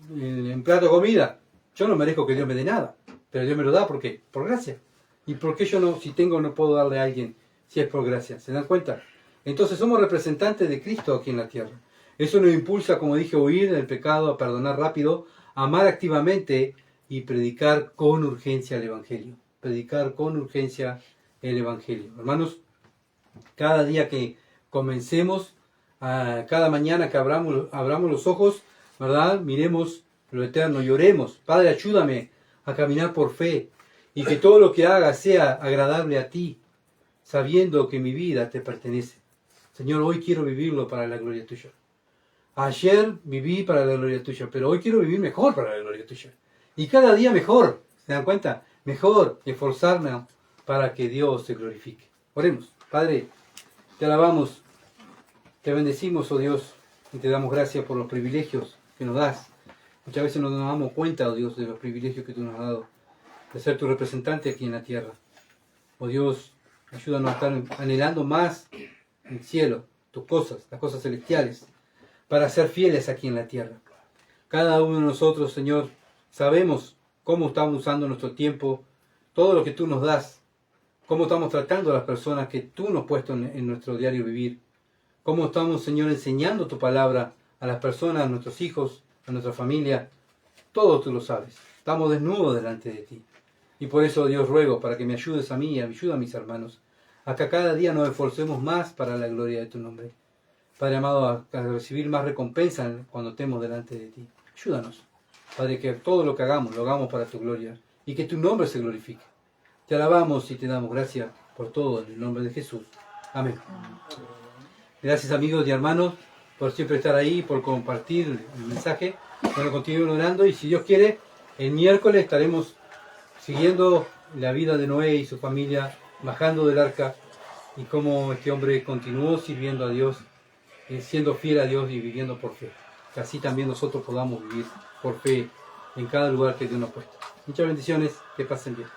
un plato de comida. Yo no merezco que Dios me dé nada. Pero Dios me lo da porque por gracia. ¿Y por qué yo no, si tengo, no puedo darle a alguien si es por gracia? ¿Se dan cuenta? Entonces somos representantes de Cristo aquí en la tierra. Eso nos impulsa, como dije, a huir del pecado, a perdonar rápido, a amar activamente y predicar con urgencia el Evangelio. Predicar con urgencia el Evangelio. Hermanos, cada día que comencemos, cada mañana que abramos los ojos, ¿verdad? Miremos lo eterno y oremos. Padre, ayúdame a caminar por fe y que todo lo que haga sea agradable a ti, sabiendo que mi vida te pertenece. Señor, hoy quiero vivirlo para la gloria tuya. Ayer viví para la gloria tuya, pero hoy quiero vivir mejor para la gloria tuya. Y cada día mejor, ¿se dan cuenta? Mejor esforzarme para que Dios se glorifique. Oremos. Padre, te alabamos, te bendecimos, oh Dios, y te damos gracias por los privilegios que nos das. Muchas veces no nos damos cuenta, oh Dios, de los privilegios que tú nos has dado, de ser tu representante aquí en la tierra. Oh Dios, ayúdanos a estar anhelando más el cielo, tus cosas, las cosas celestiales, para ser fieles aquí en la tierra. Cada uno de nosotros, Señor, sabemos cómo estamos usando nuestro tiempo, todo lo que tú nos das, cómo estamos tratando a las personas que tú nos has puesto en nuestro diario vivir, cómo estamos, Señor, enseñando tu palabra a las personas, a nuestros hijos, a nuestra familia. Todo tú lo sabes. Estamos desnudos delante de ti. Y por eso, Dios, ruego para que me ayudes a mí y ayude a mis hermanos, a que cada día nos esforcemos más para la gloria de tu nombre. Padre amado, a recibir más recompensa cuando estemos delante de ti. Ayúdanos, Padre, que todo lo que hagamos, lo hagamos para tu gloria y que tu nombre se glorifique. Te alabamos y te damos gracias por todo en el nombre de Jesús. Amén. Gracias, amigos y hermanos, por siempre estar ahí, por compartir el mensaje. Bueno, continúen orando y si Dios quiere, el miércoles estaremos siguiendo la vida de Noé y su familia, bajando del arca y cómo este hombre continuó sirviendo a Dios, siendo fiel a Dios y viviendo por fe. Que así también nosotros podamos vivir por fe en cada lugar que Dios nos ha puesto. Muchas bendiciones, que pasen bien.